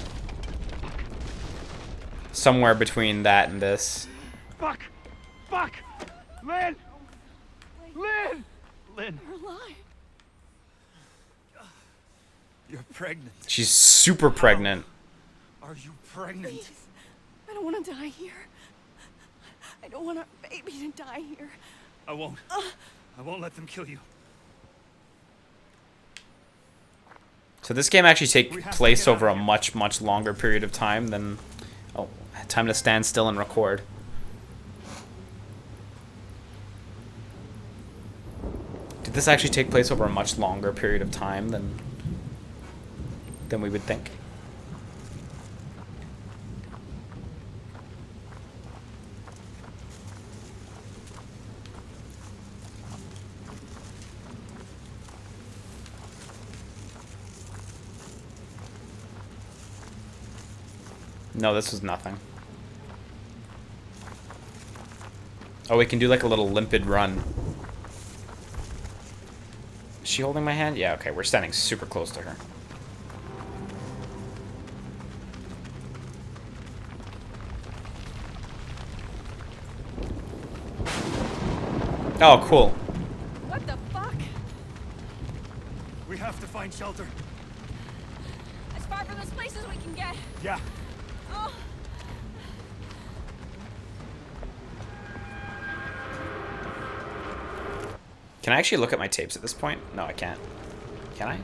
Somewhere between that and this. Fuck! Fuck! Lynn! Lynn! Lynn! You're alive. You're pregnant. She's super pregnant. Are you pregnant? Please. I don't want to die here. I don't want our baby to die here. I won't. I won't let them kill you. So this game actually We takes have to place get out over of a here. much, much longer period of time than... Oh, time to stand still and record. Did this actually take place over a much longer period of time than we would think? No, this was nothing. Oh, we can do like a little limpid run. Is she holding my hand? Yeah, okay, we're standing super close to her. Oh, cool. What the fuck? We have to find shelter. As far from this place as we can get. Yeah. Oh. Can I actually look at my tapes at this point? No, I can't. Can I?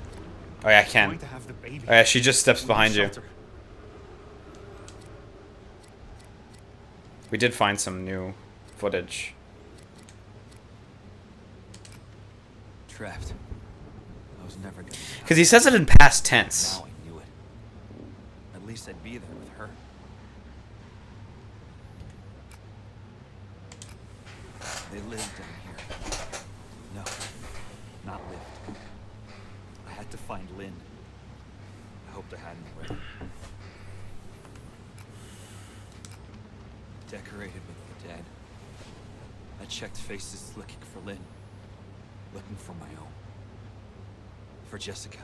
Oh yeah, I can. Going to have the baby. Oh yeah, she just steps We need behind you. shelter. We did find some new footage. Trapped. I was never gonna. Because he says it in past tense. Now I knew it. At least I'd be there with her. They lived down here. No, not lived. I had to find Lynn. I hoped I hadn't already. Decorated with the dead. I checked faces looking for Lynn. Looking for my own. For Jessica.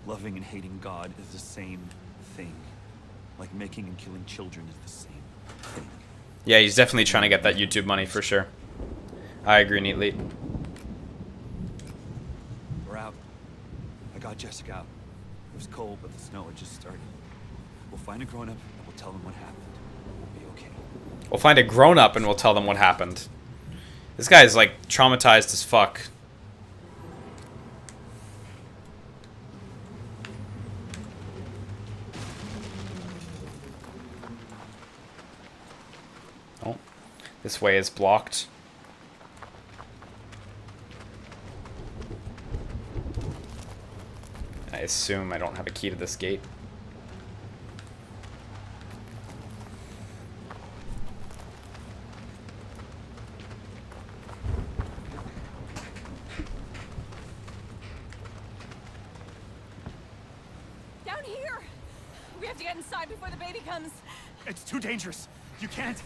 Loving and hating God is the same thing. Like making and killing children is the same thing. Yeah, he's definitely trying to get that YouTube money for sure. I agree neatly. We're out. I got Jessica out. It was cold, but the snow had just started. We'll find a grown-up and we'll tell them what happened. We'll be okay. We'll find a grown-up and we'll tell them what happened. This guy is like traumatized as fuck. Oh, this way is blocked. I assume I don't have a key to this gate. Down here. We have to get inside before the baby comes. It's too dangerous. You can't.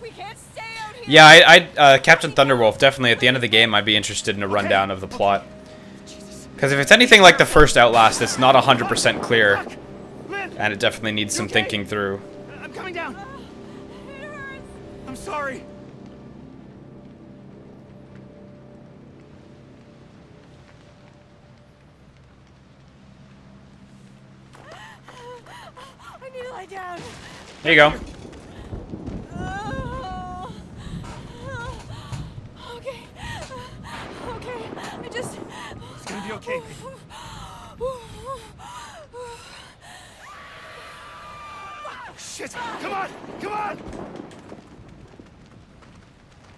We can't stay out here. Yeah, Captain Thunderwolf, definitely at the end of the game, I'd be interested in a rundown of the plot. Because if it's anything like the first Outlast, it's not 100% clear, Fuck! Lynn! and it definitely needs some okay? thinking through. I'm coming down. It hurts. I'm sorry. I need to lie down. There you go. Oh. Okay. Okay. I just. It's gonna be okay. Shit! Come on! Come on!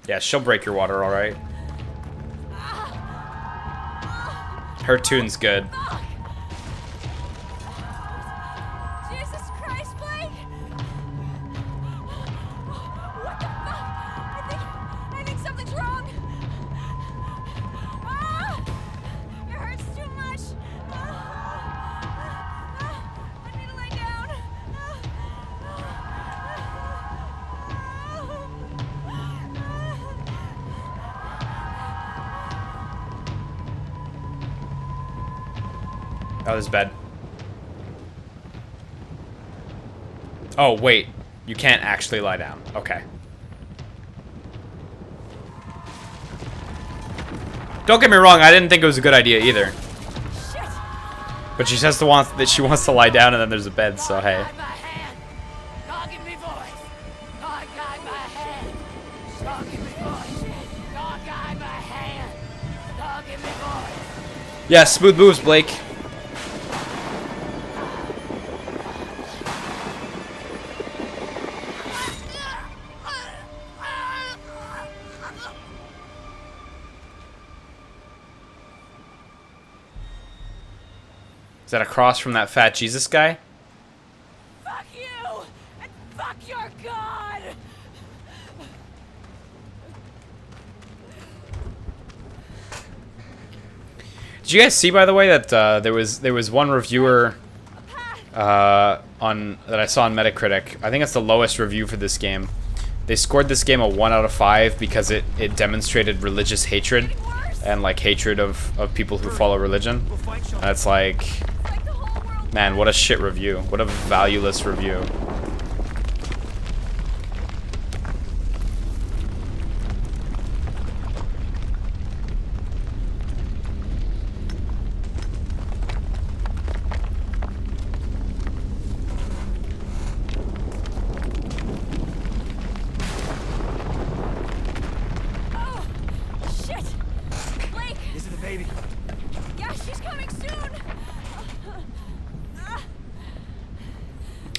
Yeah, she'll break your water, alright. Her tune's good. Jesus Christ, Blake! What the fuck? I think something's wrong. Ah! It hurts too much. I need to lay down. Oh, there's a bed. Oh, wait. You can't actually lie down. Okay. Don't get me wrong, I didn't think it was a good idea either. But she says that she wants to lie down and then there's a bed, so hey. Yeah, smooth moves, Blake. Is that across from that fat Jesus guy? Fuck you! And fuck your god! Did you guys see, by the way, that there was one reviewer that I saw on Metacritic? I think it's the lowest review for this game. They scored this game a 1 out of 5 because it demonstrated religious hatred and like hatred of people who follow religion. And it's like, man, what a shit review. What a valueless review.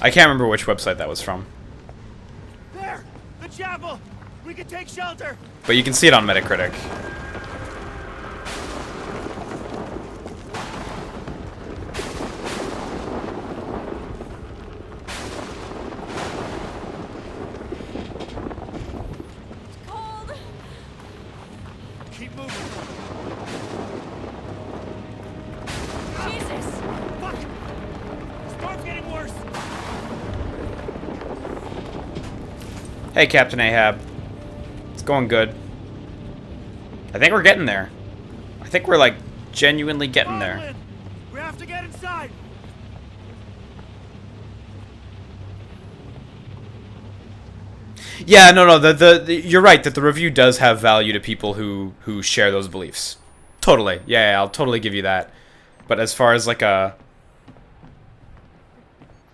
I can't remember which website that was from. There! The chapel! We can take shelter! But you can see it on Metacritic. It's cold. Keep moving. Jesus! Fuck! Storm's getting worse! Hey, Captain Ahab. It's going good. I think we're getting there. I think we're, like, genuinely getting there. Lynn. We have to get inside! Yeah, no, you're right that the review does have value to people who share those beliefs. Totally. Yeah, I'll totally give you that. But as far as, like, a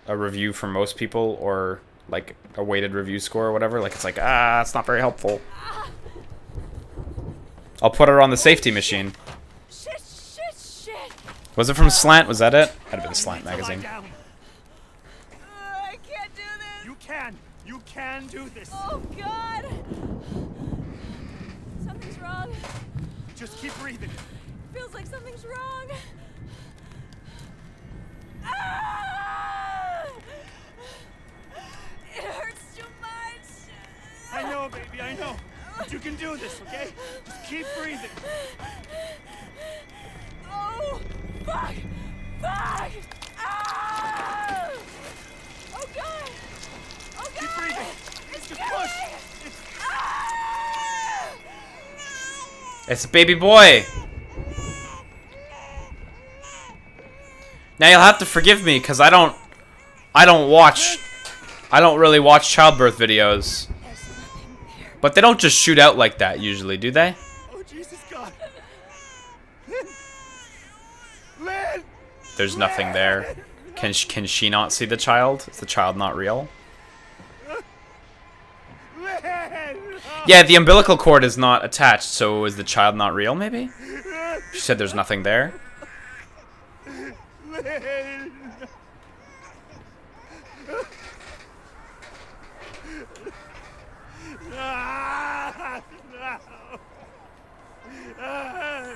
review for most people, or like a weighted review score or whatever, like, it's like, it's not very helpful. I'll put her on the safety machine. Shit! Was it from Slant? Was that it? Had been Slant Lie magazine. down. I can't do this! You can! You can do this! Oh, God! Something's wrong. Just keep breathing. Feels like something's wrong. Ah! It hurts too much. I know, baby, I know. But you can do this, okay? Just keep breathing. Oh, fuck! Fuck! Ah! Oh, God! Oh, God! Keep breathing. It's Just killing push. me! It's... Ah! It's a baby boy. Now you'll have to forgive me because I don't really watch childbirth videos. But they don't just shoot out like that usually, do they? Oh, Jesus God. Lynn. Lynn. There's nothing there. Can she not see the child? Is the child not real? Lynn. Yeah, the umbilical cord is not attached, so is the child not real, maybe? She said there's nothing there. Lynn. Ah, no. Ah.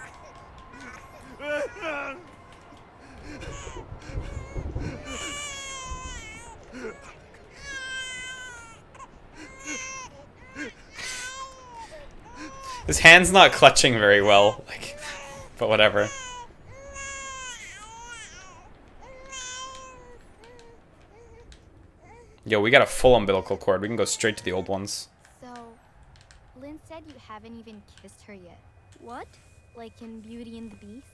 His hand's not clutching very well, like, but whatever. Yo, we got a full umbilical cord. We can go straight to the old ones. So, Lynn said you haven't even kissed her yet. What? Like in Beauty and the Beast?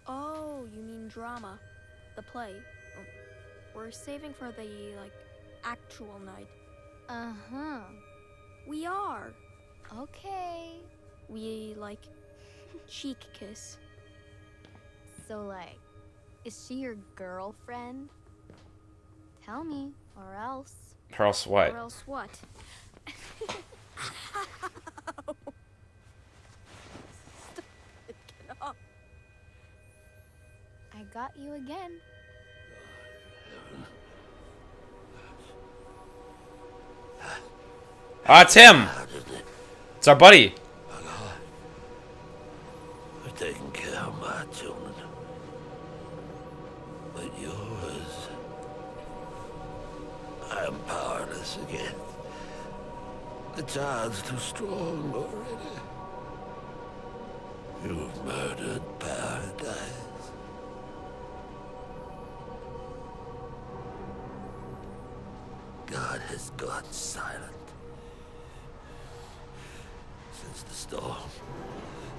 Oh, you mean drama. The play. We're saving for the, like, actual night. Uh-huh. We are. Okay. We, like, cheek kiss. So, like, is she your girlfriend? Tell me, or else. Or else what? Or else what? Stop it, get up. I got you again. Ah, it's him! It's our buddy. I've taken care of my children. But yours, I am powerless again. The child's too strong already. You've murdered paradise. God has gone silent. Since the storm,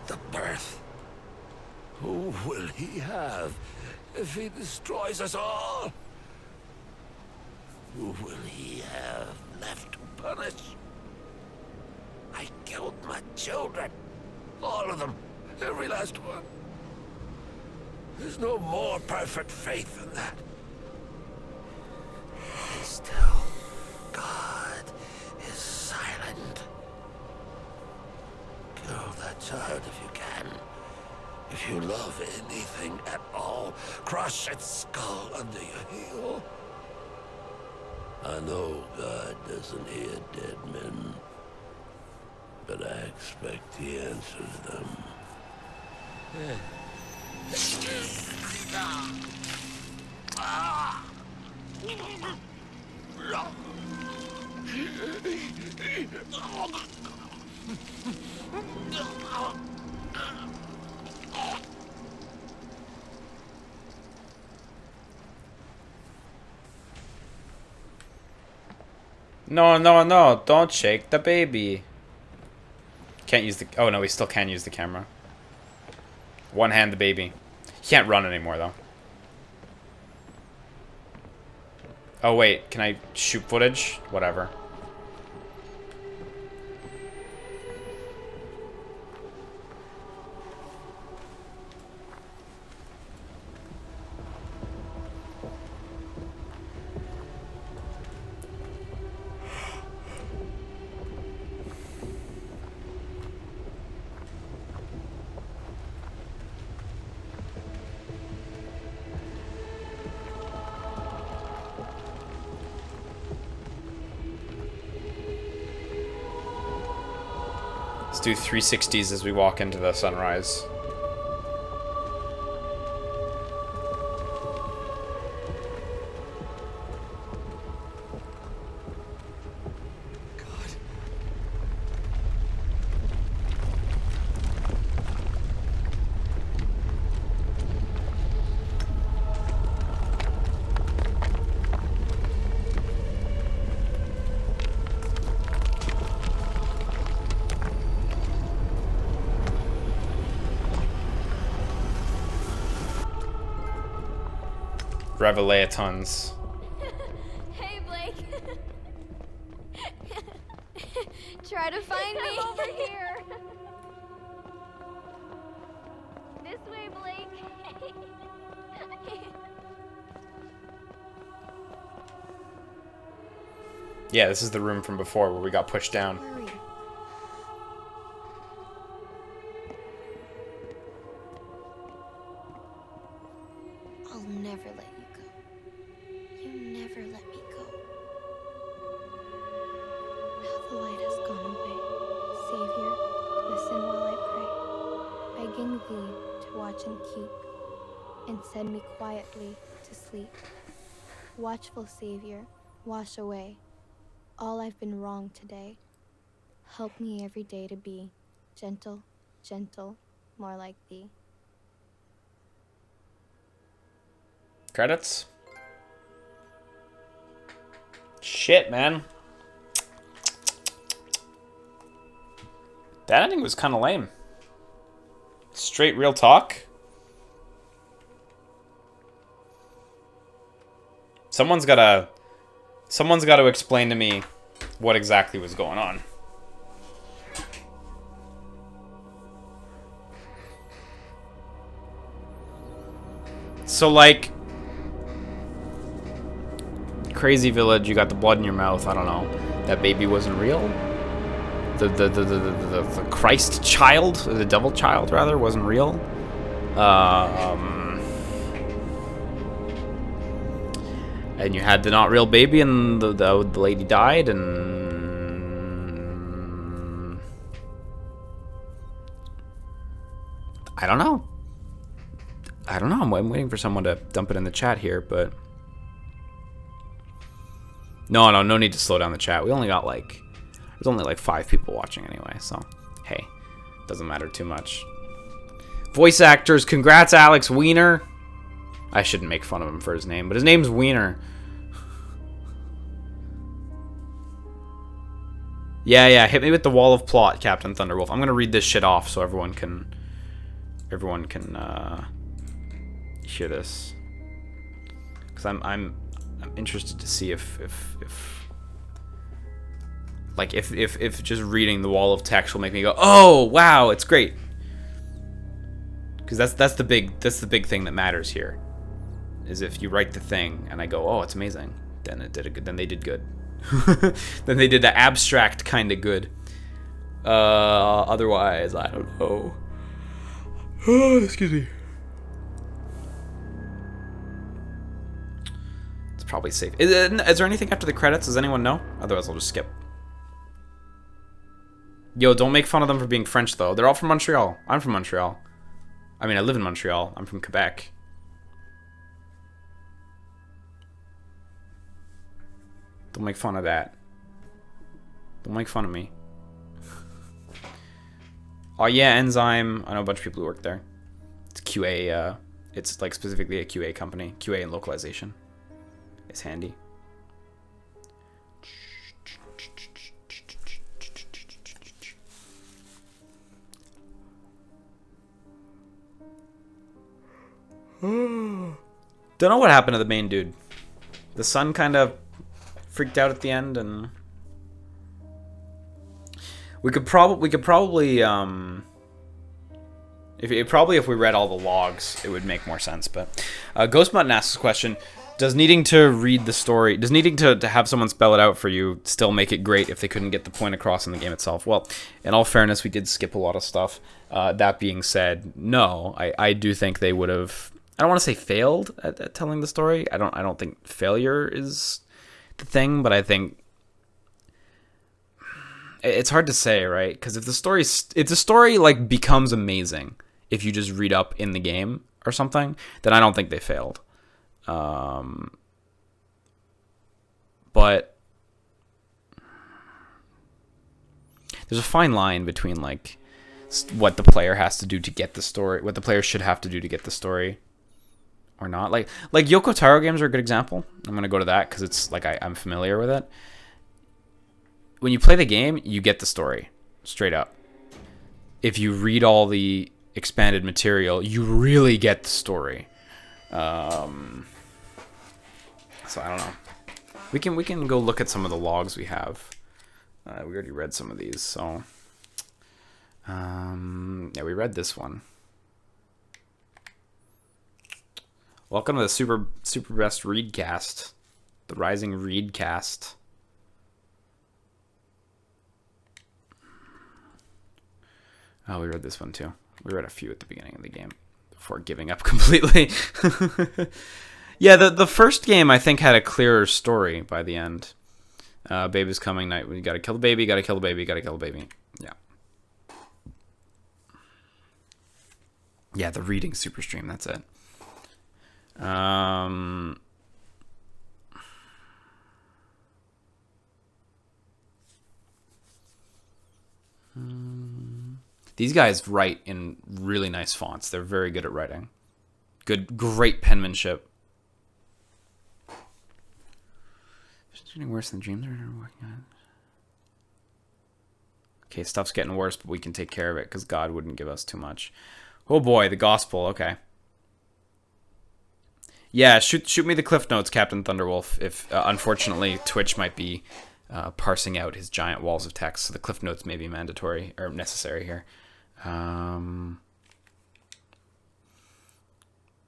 the birth. Who will he have if he destroys us all? Who will he have left to punish? I killed my children. All of them. Every last one. There's no more perfect faith than that. And still, God is silent. Kill that child if you can. If you love anything at all, crush its skull under your heel. I know God doesn't hear dead men, but I expect he answers them. No, no, no. Don't shake the baby. Can't use the... Oh, no, we still can use the camera. One hand the baby. He can't run anymore, though. Oh, wait. Can I shoot footage? Whatever. Let's do 360s as we walk into the sunrise. Revelations. Hey, Blake. Try to find me. Over here. This way, Blake. Yeah, this is the room from before where we got pushed down. Hurry. I'll never let you go. You never let me go. Now the light has gone away. Savior, listen while I pray, begging thee to watch and keep, and send me quietly to sleep. Watchful Savior, wash away all I've been wrong today. Help me every day to be gentle, gentle, more like thee. Credits? Shit, man. That ending was kind of lame. Straight real talk. Someone's gotta explain to me what exactly was going on. So, like, Crazy Village, you got the blood in your mouth. I don't know. That baby wasn't real. The Christ child, the devil child rather, wasn't real. And you had the not real baby, and the lady died, and I don't know. I'm waiting for someone to dump it in the chat here, but no need to slow down the chat. We only got like, there's only like 5 people watching anyway, so hey, doesn't matter too much. Voice actors, congrats, Alex Wiener. I shouldn't make fun of him for his name, but his name's Wiener. Yeah, hit me with the wall of plot, Captain Thunderwolf. I'm gonna read this shit off so everyone can hear this, because I'm interested to see if just reading the wall of text will make me go, oh wow, it's great, because that's the big thing that matters here, is if you write the thing and I go, oh, it's amazing, then it did then they did good. Then they did the abstract kind of good. Otherwise, I don't know. Oh, excuse me. It's probably safe. Is there anything after the credits? Does anyone know? Otherwise, I'll just skip. Yo, don't make fun of them for being French, though. They're all from Montreal. I'm from Montreal. I mean, I live in Montreal. I'm from Quebec. Don't make fun of that. Don't make fun of me. Oh yeah, Enzyme. I know a bunch of people who work there. It's QA. It's like specifically a QA company. QA and localization. It's handy. Don't know what happened to the main dude. The son kind of freaked out at the end, and we could probably if we read all the logs, it would make more sense. But Ghost Mutton asks a question: does needing to read the story, does needing to have someone spell it out for you still make it great if they couldn't get the point across in the game itself? Well, in all fairness, we did skip a lot of stuff. That being said, no, I do think they would have. I don't want to say failed at telling the story. I don't think failure is the thing, but I think it's hard to say, right? Because if the story like becomes amazing if you just read up in the game or something, then I don't think they failed. But there's a fine line between like what the player has to do to get the story, what the player should have to do to get the story, or not. Like Yoko Taro games are a good example. I'm gonna go to that because it's like I'm familiar with it. When you play the game, you get the story straight up. If you read all the expanded material, you really get the story. So I don't know. We can go look at some of the logs we have. We already read some of these, so yeah, we read this one. Welcome to the super best readcast, the Rising Readcast. Oh, we read this one too. We read a few at the beginning of the game before giving up completely. Yeah, the first game I think had a clearer story by the end. Baby's coming night. We gotta kill the baby, gotta kill the baby, gotta kill the baby. Yeah. Yeah, the reading super stream, that's it. These guys write in really nice fonts. They're very good at writing. Great penmanship. It's getting worse than dreams are working on. Okay, stuff's getting worse, but we can take care of it because God wouldn't give us too much. Oh boy, the gospel. Okay. Yeah, shoot me the cliff notes, Captain Thunderwolf. If unfortunately Twitch might be parsing out his giant walls of text, so the cliff notes may be mandatory or necessary here. Now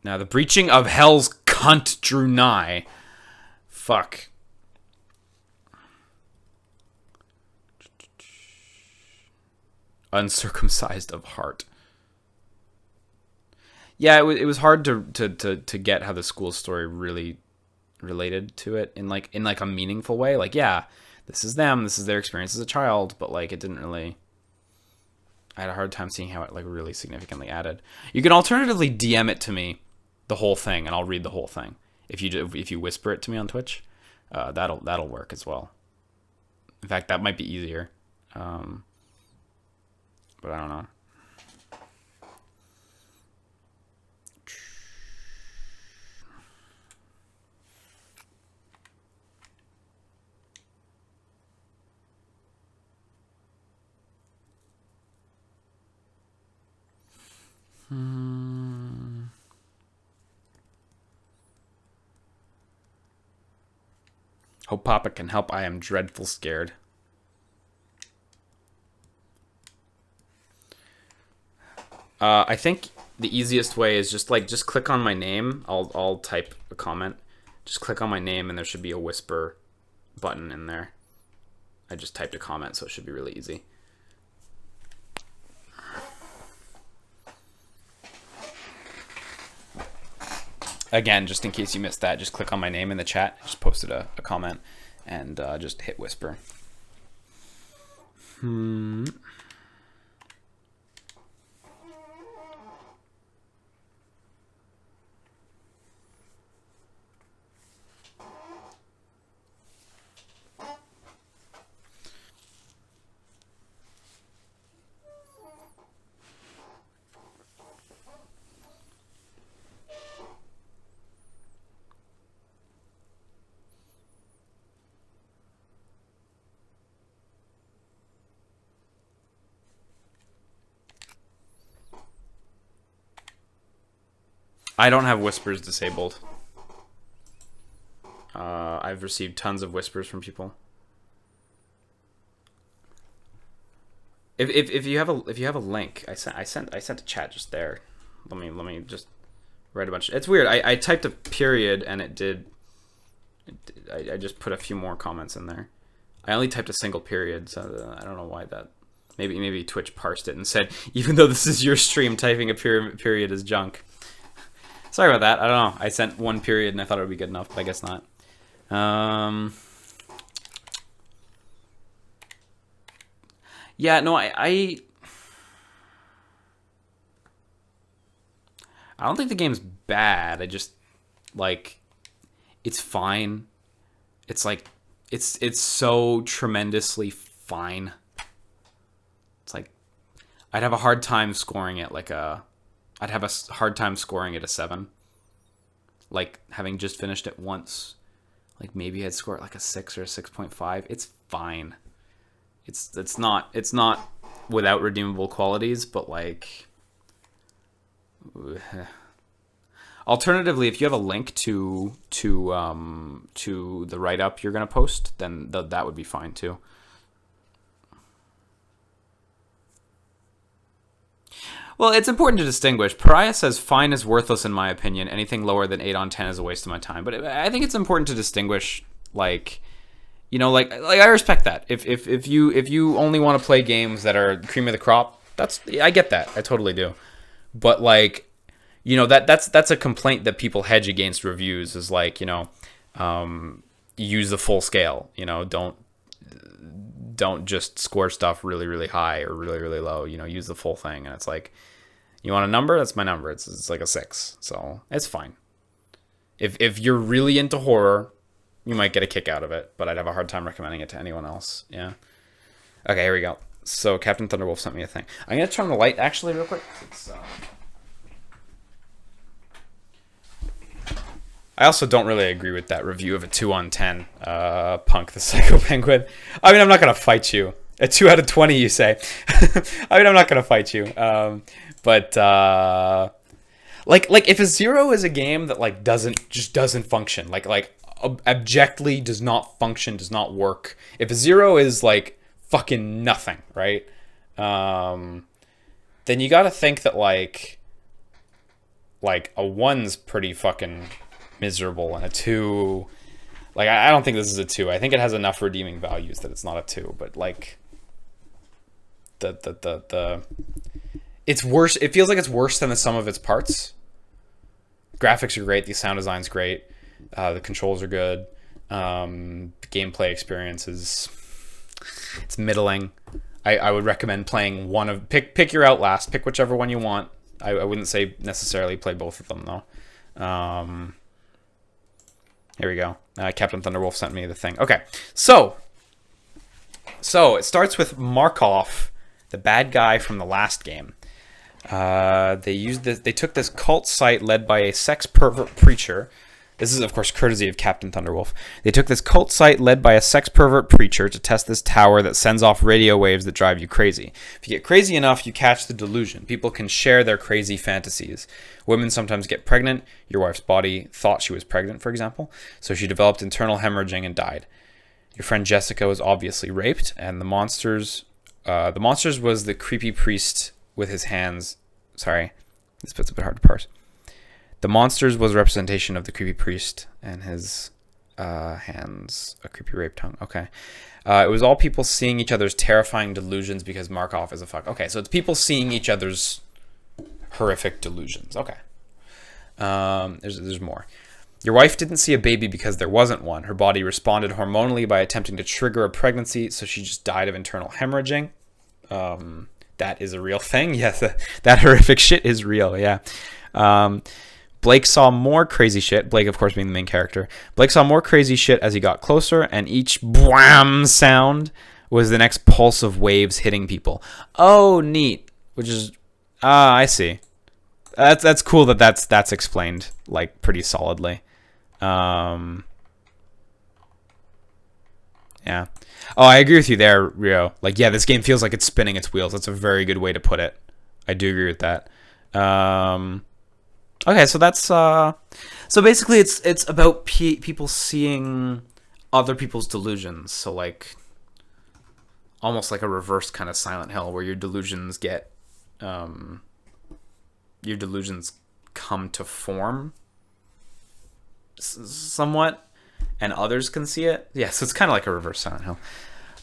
the breaching of hell's cunt drew nigh. Fuck. Uncircumcised of heart. Yeah, it was hard to get how the school story really related to it in like a meaningful way. Like, yeah, this is them, this is their experience as a child, but like it didn't really. I had a hard time seeing how it like really significantly added. You can alternatively DM it to me, the whole thing, and I'll read the whole thing. If you whisper it to me on Twitch, that'll work as well. In fact, that might be easier. But I don't know. Hope Papa can help. I am dreadful scared. I think the easiest way is just click on my name. I'll type a comment. Just click on my name and there should be a whisper button in there. I just typed a comment, so it should be really easy. Again, just in case you missed that, just click on my name in the chat. I just posted a comment and just hit whisper. I don't have whispers disabled. I've received tons of whispers from people. If you have a link, I sent a chat just there. Let me just write a bunch. It's weird. I typed a period and it did. I just put a few more comments in there. I only typed a single period, so I don't know why that. Maybe Twitch parsed it and said, even though this is your stream, typing a period is junk. Sorry about that. I don't know. I sent one period and I thought it would be good enough, but I guess not. Yeah, no, I don't think the game's bad. I just like it's fine. It's like it's so tremendously fine. It's like I'd have a hard time scoring it like a I'd have a hard time scoring it a 7. Like, having just finished it once. Like, maybe I'd score it like a 6 or a 6.5. It's fine. It's not without redeemable qualities, but like... Alternatively, if you have a link to the write-up you're going to post, then that would be fine too. Well, it's important to distinguish. Pariah says, fine is worthless in my opinion. Anything lower than 8 on 10 is a waste of my time. But I think it's important to distinguish, like, you know, like I respect that. If you only want to play games that are cream of the crop, I get that. I totally do. But, like, you know, that's a complaint that people hedge against reviews is like, you know, use the full scale, you know, don't just score stuff really, really high or really, really low, you know, use the full thing. And it's like, you want a number? That's my number. It's like a 6. So it's fine. If you're really into horror, you might get a kick out of it, but I'd have a hard time recommending it to anyone else. Yeah. Okay, here we go. So Captain Thunderwolf sent me a thing. I'm going to turn on the light actually real quick. I also don't really agree with that review of a 2 on 10, Punk the Psycho Penguin. I mean, I'm not going to fight you. A 2 out of 20, you say. I mean, I'm not going to fight you. But Like if a Zero is a game that like doesn't function, like abjectly does not function, does not work. If a Zero is like fucking nothing, right? Then you got to think that like a 1's pretty fucking miserable, and a 2, like I don't think this is a 2. I think it has enough redeeming values that it's not a 2, but like the it's worse. It feels like it's worse than the sum of its parts. Graphics are great. The sound design's great. The controls are good. The gameplay experience it's middling. I would recommend playing one of pick your Outlast. Pick whichever one you want. I wouldn't say necessarily play both of them though. Here we go. Captain Thunderwolf sent me the thing. Okay, so it starts with Markov, the bad guy from the last game. They took this cult site led by a sex pervert preacher. This is, of course, courtesy of Captain Thunderwolf. They took this cult site led by a sex pervert preacher to test this tower that sends off radio waves that drive you crazy. If you get crazy enough, you catch the delusion. People can share their crazy fantasies. Women sometimes get pregnant. Your wife's body thought she was pregnant, for example, so she developed internal hemorrhaging and died. Your friend Jessica was obviously raped, and the monsters was the creepy priest with his hands. Sorry, this bit's a bit hard to parse. The monsters was a representation of the creepy priest and his hands, a creepy rape tongue. Okay. It was all people seeing each other's terrifying delusions because Markov is a fuck. Okay, so it's people seeing each other's horrific delusions. Okay. There's more. Your wife didn't see a baby because there wasn't one. Her body responded hormonally by attempting to trigger a pregnancy, so she just died of internal hemorrhaging. That is a real thing. Yes, that horrific shit is real, yeah. Blake saw more crazy shit. Blake, of course, being the main character. Blake saw more crazy shit as he got closer, and each bwam sound was the next pulse of waves hitting people. Oh, neat. Which is, I see. That's cool that's explained like pretty solidly. Yeah. Oh, I agree with you there, Rio. Like, yeah, this game feels like it's spinning its wheels. That's a very good way to put it. I do agree with that. Okay, so that's so basically it's about people seeing other people's delusions. So like almost like a reverse kind of Silent Hill, where your delusions come to form somewhat, and others can see it. Yeah, so it's kind of like a reverse Silent Hill.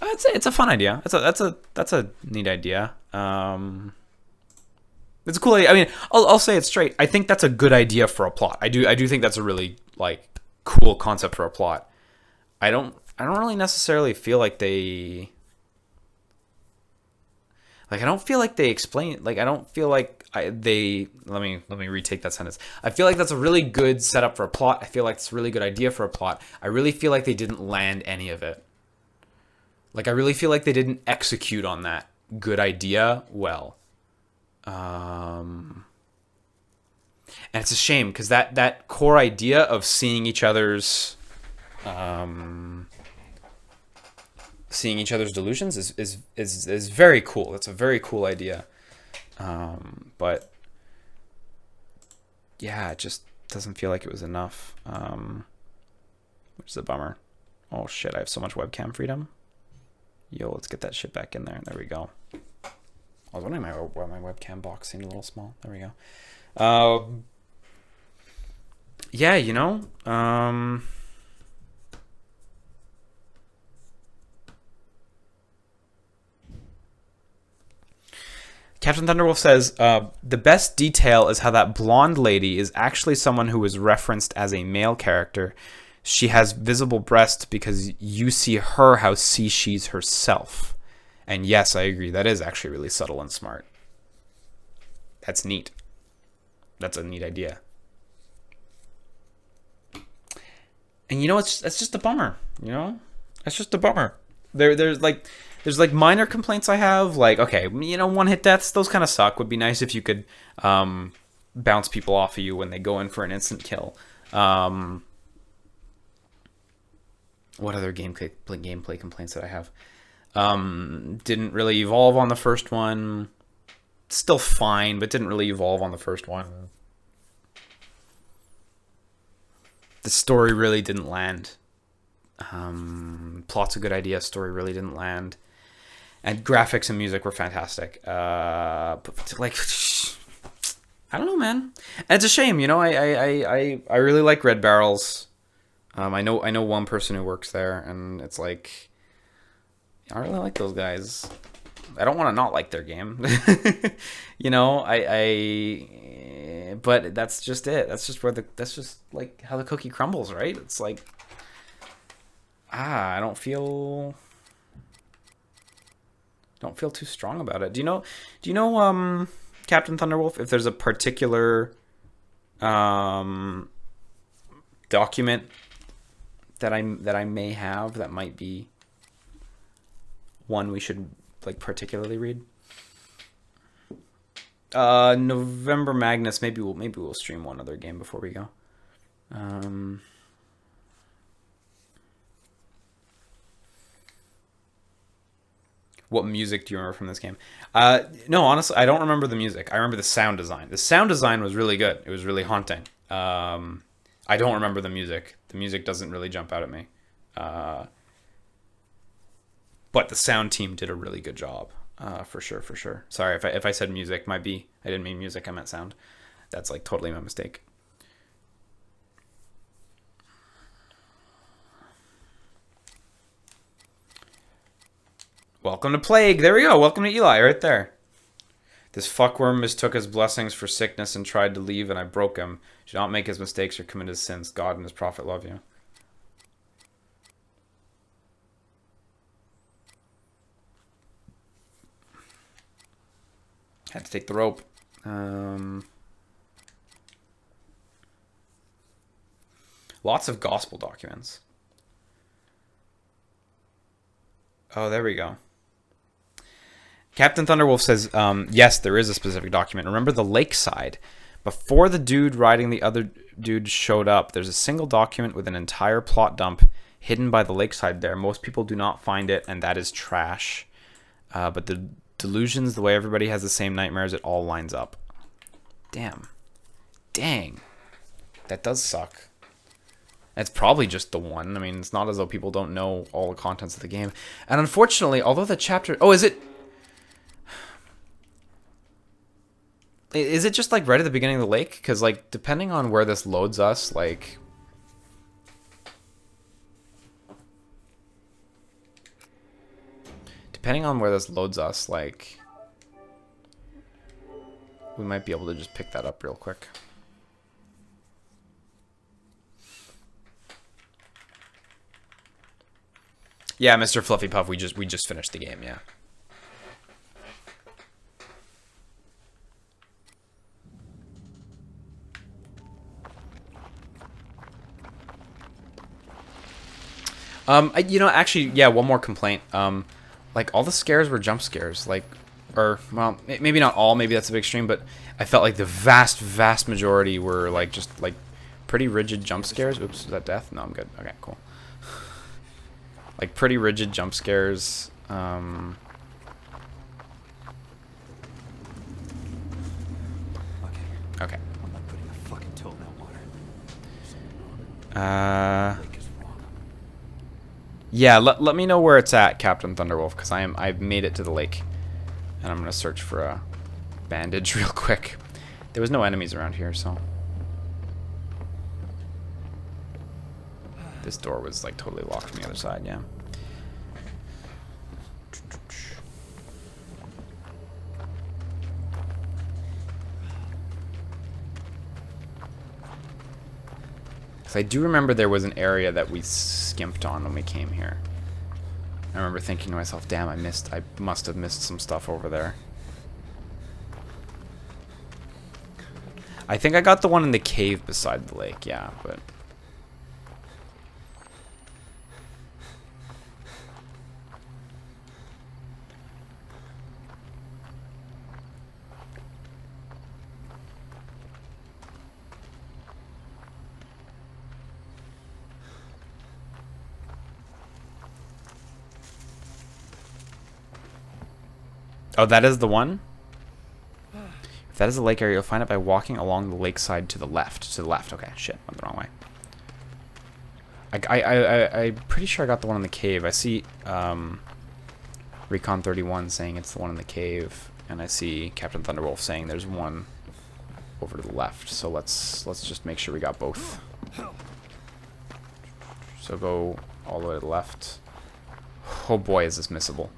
It's a fun idea. That's a neat idea. It's a cool idea. I mean, I'll say it straight. I think that's a good idea for a plot. I do think that's a really like cool concept for a plot. I don't really necessarily feel like they explain. Like, I don't feel like they. Let me retake that sentence. I feel like that's a really good setup for a plot. I feel like it's a really good idea for a plot. I really feel like they didn't land any of it. Like, I really feel like they didn't execute on that good idea well. And it's a shame because that core idea of seeing each other's delusions is very cool. It's a very cool idea. But yeah, it just doesn't feel like it was enough. Which is a bummer. Oh shit, I have so much webcam freedom. Yo, let's get that shit back in there. There we go. I was wondering why my webcam box seemed a little small. There we go. Yeah, you know. Captain Thunderwolf says, the best detail is how that blonde lady is actually someone who was referenced as a male character. She has visible breasts because you see her how she sees herself. And yes, I agree. That is actually really subtle and smart. That's neat. That's a neat idea. And you know, that's just a bummer. You know, that's just a bummer. There's like minor complaints I have. Like, okay, you know, one hit deaths, those kind of suck. Would be nice if you could bounce people off of you when they go in for an instant kill. What other gameplay complaints that I have? Didn't really evolve on the first one. Still fine, but didn't really evolve on the first one. the story really didn't land. Plot's a good idea. Story really didn't land. And graphics and music were fantastic. But like, I don't know, man. And it's a shame, you know. I really like Red Barrels. I know one person who works there, and it's like, I really like those guys. I don't want to not like their game, you know. But that's just it. That's just like how the cookie crumbles, right? It's like, I don't feel too strong about it. Do you know Captain Thunderwolf, if there's a particular document that I may have that might be one we should like particularly read? November Magnus, maybe we'll stream one other game before we go. What music do you remember from this game? No, honestly, I don't remember the music. I remember the sound design. The sound design was really good. It was really haunting. I don't remember the music. The music doesn't really jump out at me. But the sound team did a really good job, for sure. Sorry if I said music, I didn't mean music. I meant sound. That's like totally my mistake. Welcome to Plague. There we go. Welcome to Eli, right there. This fuckworm mistook his blessings for sickness and tried to leave, and I broke him. Do not make his mistakes or commit his sins. God and his prophet love you. Had to take the rope. Lots of gospel documents. Oh, there we go. Captain Thunderwolf says, yes, there is a specific document. Remember the lakeside? Before the dude riding the other dude showed up, there's a single document with an entire plot dump hidden by the lakeside there. Most people do not find it, and that is trash. But the delusions, the way everybody has the same nightmares, it all lines up. Damn. Dang. That does suck. It's probably just the one. I mean, it's not as though people don't know all the contents of the game. And unfortunately, although the chapter... Oh, is it... Is it just, like, right at the beginning of the lake? Because, like, depending on where this loads us, like... Depending on where this loads us, like... We might be able to just pick that up real quick. Yeah, Mr. Fluffy Puff, we just finished the game, yeah. You know, actually, yeah, one more complaint. Like, all the scares were jump scares. Like, or, well, maybe not all, maybe that's a big extreme, but I felt like the vast majority were, like, just, like, pretty rigid jump scares. Oops, is that death? No, I'm good. Okay, cool. Like, pretty rigid jump scares. Okay. Okay. I'm not putting a fucking toe in that water. Lake is wrong. Yeah, let me know where it's at, Captain Thunderwolf, because I've made it to the lake. And I'm going to search for a bandage real quick. There was no enemies around here, so... This door was, like, totally locked from the other side, yeah. Because I do remember there was an area that we skimped on when we came here. I remember thinking to myself, damn, I must have missed some stuff over there. I think I got the one in the cave beside the lake, yeah, but... Oh, that is the one? If that is the lake area, you'll find it by walking along the lakeside to the left. To the left. Okay, shit. Went the wrong way. I'm pretty sure I got the one in the cave. I see Recon 31 saying it's the one in the cave, and I see Captain Thunderwolf saying there's one over to the left. So let's just make sure we got both. So go all the way to the left. Oh boy, is this missable.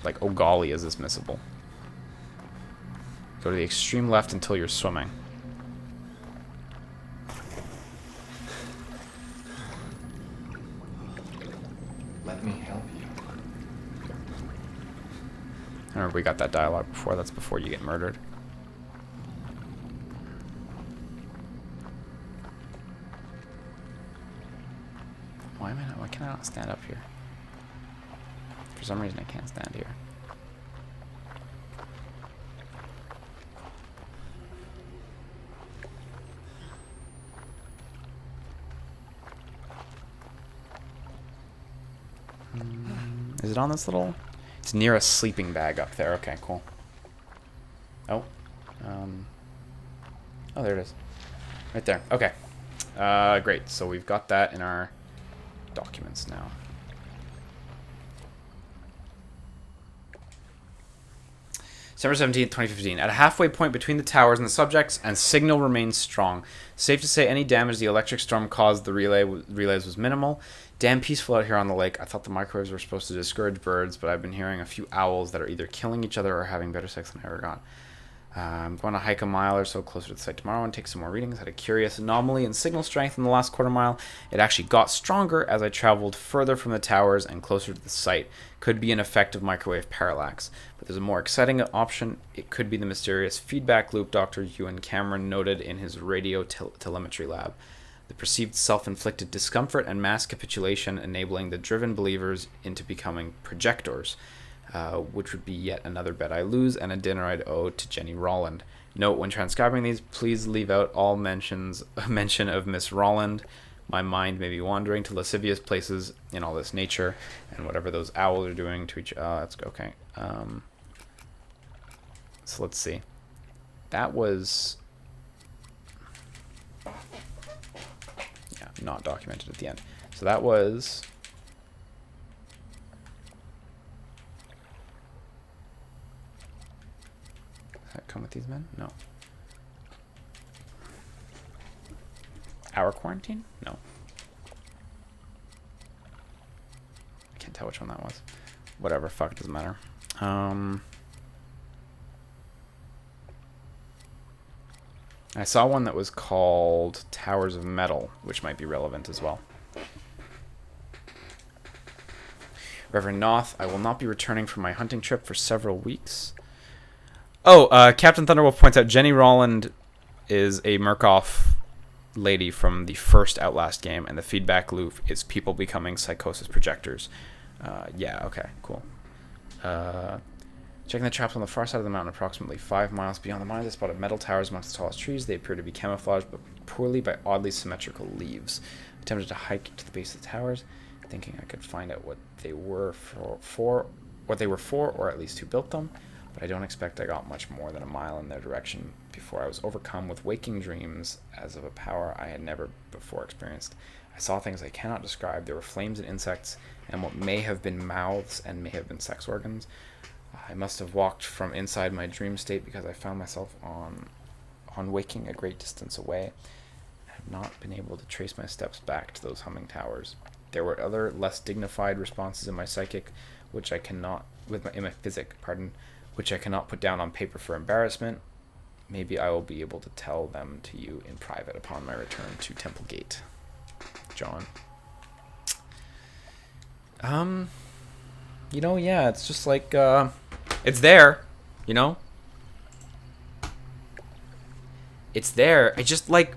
Like, oh golly, is this missable. Go to the extreme left until you're swimming. Let me help you. I remember we got that dialogue before. That's before you get murdered. Why can I not stand up here? For some reason I can't stand here. Is it on this little... It's near a sleeping bag up there. Okay, cool. Oh. Oh, there it is. Right there. Okay. Great. So we've got that in our documents now. December 17th, 2015. At a halfway point between the towers and the subjects, and signal remains strong. Safe to say any damage the electric storm caused the relays was minimal. Damn peaceful out here on the lake. I thought the microwaves were supposed to discourage birds, but I've been hearing a few owls that are either killing each other or having better sex than I ever got. I'm going to hike a mile or so closer to the site tomorrow and take some more readings. Had a curious anomaly in signal strength in the last quarter mile. It actually got stronger as I traveled further from the towers and closer to the site. Could be an effect of microwave parallax. But there's a more exciting option. It could be the mysterious feedback loop Dr. Ewan Cameron noted in his radio telemetry lab. The perceived self-inflicted discomfort and mass capitulation enabling the driven believers into becoming projectors. Which would be yet another bet I lose and a dinner I'd owe to Jenny Rolland. Note, when transcribing these, please leave out all mention of Miss Rolland. My mind may be wandering to lascivious places in all this nature, and whatever those owls are doing to each... that's okay. So let's see. That was... Yeah, not documented at the end. So that was... Come with these men? No. Our quarantine? No. I can't tell which one that was. Whatever, fuck, it doesn't matter. I saw one that was called Towers of Metal, which might be relevant as well. Reverend Noth, I will not be returning from my hunting trip for several weeks. Oh, Captain Thunderwolf points out Jenny Rolland is a Murkoff lady from the first Outlast game, and the feedback loop is people becoming psychosis projectors. Yeah, okay, cool. Checking the traps on the far side of the mountain, approximately 5 miles beyond the mine, I spotted metal towers amongst the tallest trees. They appear to be camouflaged, but poorly by oddly symmetrical leaves. Attempted to hike to the base of the towers, thinking I could find out what they were for, or at least who built them. But I don't expect I got much more than a mile in their direction before I was overcome with waking dreams as of a power I had never before experienced. I saw things I cannot describe. There were flames and insects, and what may have been mouths and may have been sex organs. I must have walked from inside my dream state because I found myself on waking a great distance away. I have not been able to trace my steps back to those humming towers. There were other less dignified responses in my psychic, which I cannot, in my physic, which I cannot put down on paper for embarrassment. Maybe I will be able to tell them to you in private upon my return to Temple Gate. John. You know, yeah, it's just like, it's there, you know? It's there. I just, like...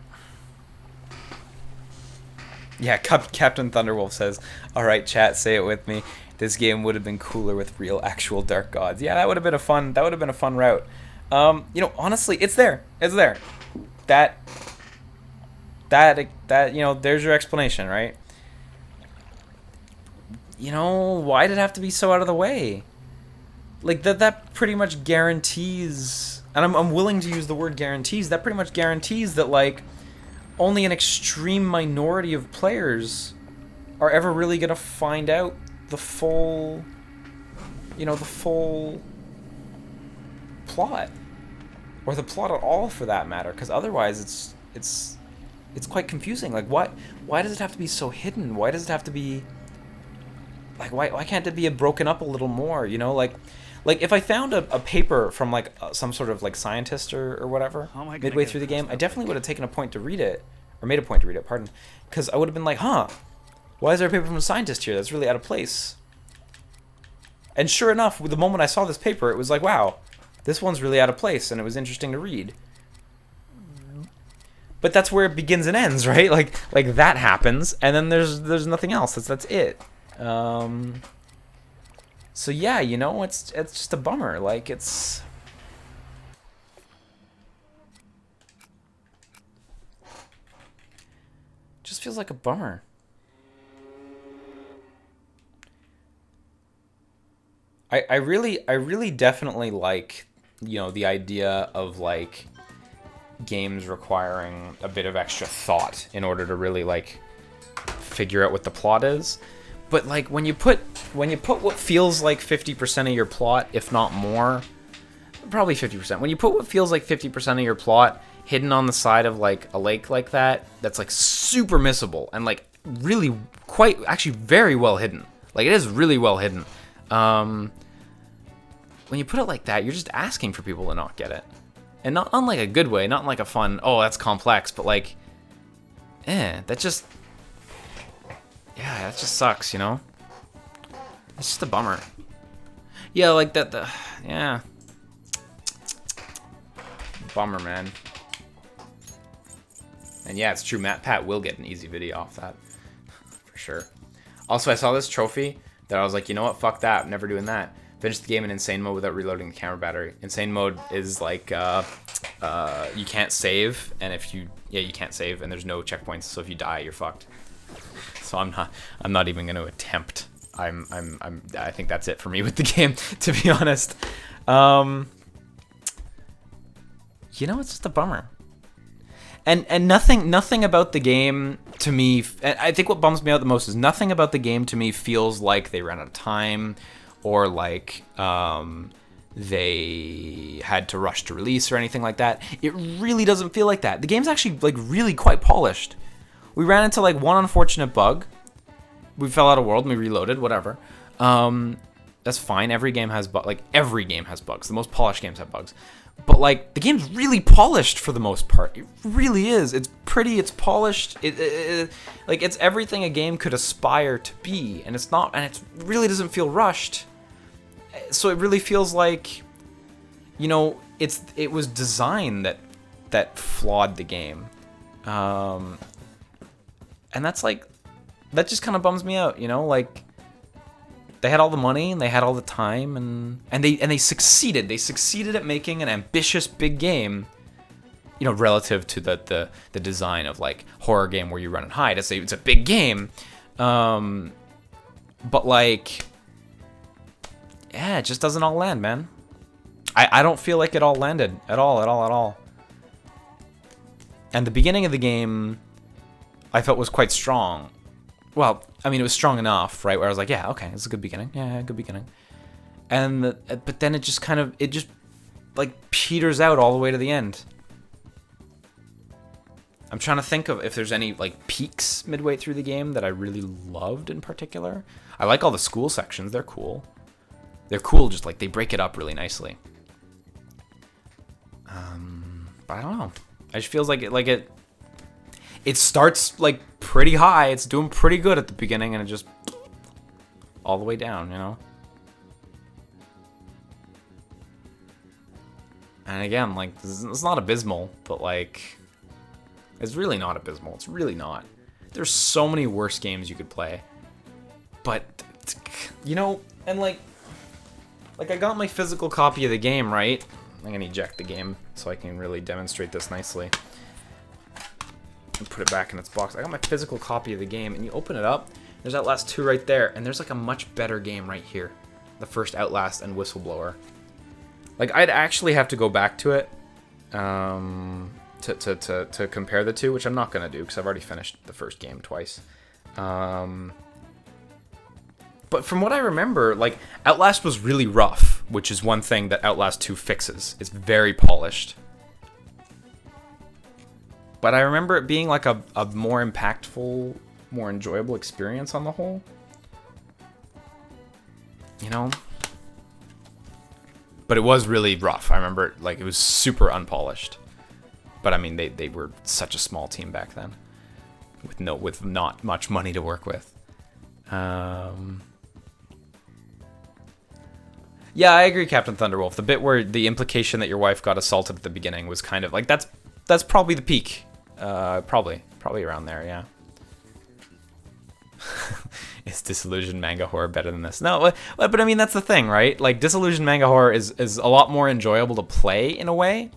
Yeah, Captain Thunderwolf says, alright, chat, say it with me. This game would have been cooler with real, actual Dark Gods. Yeah, that would have been a fun route. You know, honestly, it's there. It's there. That, you know, there's your explanation, right? You know, why did it have to be so out of the way? Like, that pretty much guarantees, and I'm willing to use the word guarantees, that pretty much guarantees that, like, only an extreme minority of players are ever really gonna find out the full, you know, the full plot, or the plot at all for that matter, because otherwise it's quite confusing. Like, why does it have to be so hidden? Why does it have to be like, why can't it be broken up a little more, you know? Like if I found a paper from like some sort of like scientist or whatever midway through the game, I definitely would have taken a point to read it, or made a point to read it, pardon, because I would have been like, huh, why is there a paper from a scientist here? That's really out of place. And sure enough, the moment I saw this paper, it was like, wow, this one's really out of place, and it was interesting to read. But that's where it begins and ends, right? Like that happens, and then there's nothing else. That's it. So yeah, you know, it's just a bummer. Like, it's just feels like a bummer. I really definitely like, you know, the idea of like games requiring a bit of extra thought in order to really like figure out what the plot is. But like when you put what feels like 50% of your plot, if not more, probably 50%. When you put what feels like 50% of your plot hidden on the side of like a lake like that, that's like super missable and like really quite actually very well hidden. Like, it is really well hidden. When you put it like that, you're just asking for people to not get it. And not in like a good way, not in like a fun, oh, that's complex, but like, that just sucks, you know? It's just a bummer. Yeah, like that, yeah. Bummer, man. And yeah, it's true, Pat will get an easy video off that. For sure. Also, I saw this trophy that I was like, you know what, fuck that, I'm never doing that. Finish the game in insane mode without reloading the camera battery. Insane mode is like, you can't save, and if you, you can't save, and there's no checkpoints, so if you die, you're fucked. So I'm not even going to attempt. I think that's it for me with the game, to be honest. You know, it's just a bummer. And nothing about the game to me, I think what bums me out the most is nothing about the game to me feels like they ran out of time, or like they had to rush to release or anything like that. It really doesn't feel like that. The game's actually like really quite polished. We ran into like one unfortunate bug. We fell out of world and we reloaded, whatever. That's fine. Every game has bugs. Like, every game has bugs. The most polished games have bugs. But like, the game's really polished for the most part. It really is. It's pretty, it's polished. Like, it's everything a game could aspire to be, and it's not, and it really doesn't feel rushed. So it really feels like, you know, it was design that flawed the game. And that's like, that just kind of bums me out, you know, like, they had all the money and they had all the time, and they succeeded. They succeeded at making an ambitious big game, you know, relative to the design of like horror game where you run and hide. It's a big game, but like, yeah, it just doesn't all land, man. I don't feel like it all landed at all. And the beginning of the game, I felt was quite strong. Well, I mean, it was strong enough, right? Where I was like, yeah, okay, it's a good beginning. Yeah, good beginning. And but then it just like peters out all the way to the end. I'm trying to think of if there's any like peaks midway through the game that I really loved in particular. I like all the school sections. They're cool. They're cool, just like they break it up really nicely. But I don't know. It just feels like it starts like pretty high. It's doing pretty good at the beginning, and it just all the way down, you know? And again, like, it's not abysmal, but like, it's really not abysmal. It's really not. There's so many worse games you could play. But, you know, and like I got my physical copy of the game, right? I'm gonna eject the game so I can really demonstrate this nicely. And put it back in its box. I got my physical copy of the game, and you open it up, there's Outlast 2 right there, and there's like a much better game right here. The first Outlast and Whistleblower. Like, I'd actually have to go back to it to compare the two, which I'm not gonna do because I've already finished the first game twice. But from what I remember, like, Outlast was really rough, which is one thing that Outlast 2 fixes. It's very polished. But I remember it being like a more impactful, more enjoyable experience on the whole. You know? But it was really rough. I remember, like, it was super unpolished. But I mean, they were such a small team back then, with not much money to work with. Yeah, I agree, Captain Thunderwolf. The bit where the implication that your wife got assaulted at the beginning was kind of like that's probably the peak. Probably around there, yeah. Is disillusioned manga horror better than this? No, but I mean, that's the thing, right? Like, disillusioned manga horror is a lot more enjoyable to play in a way,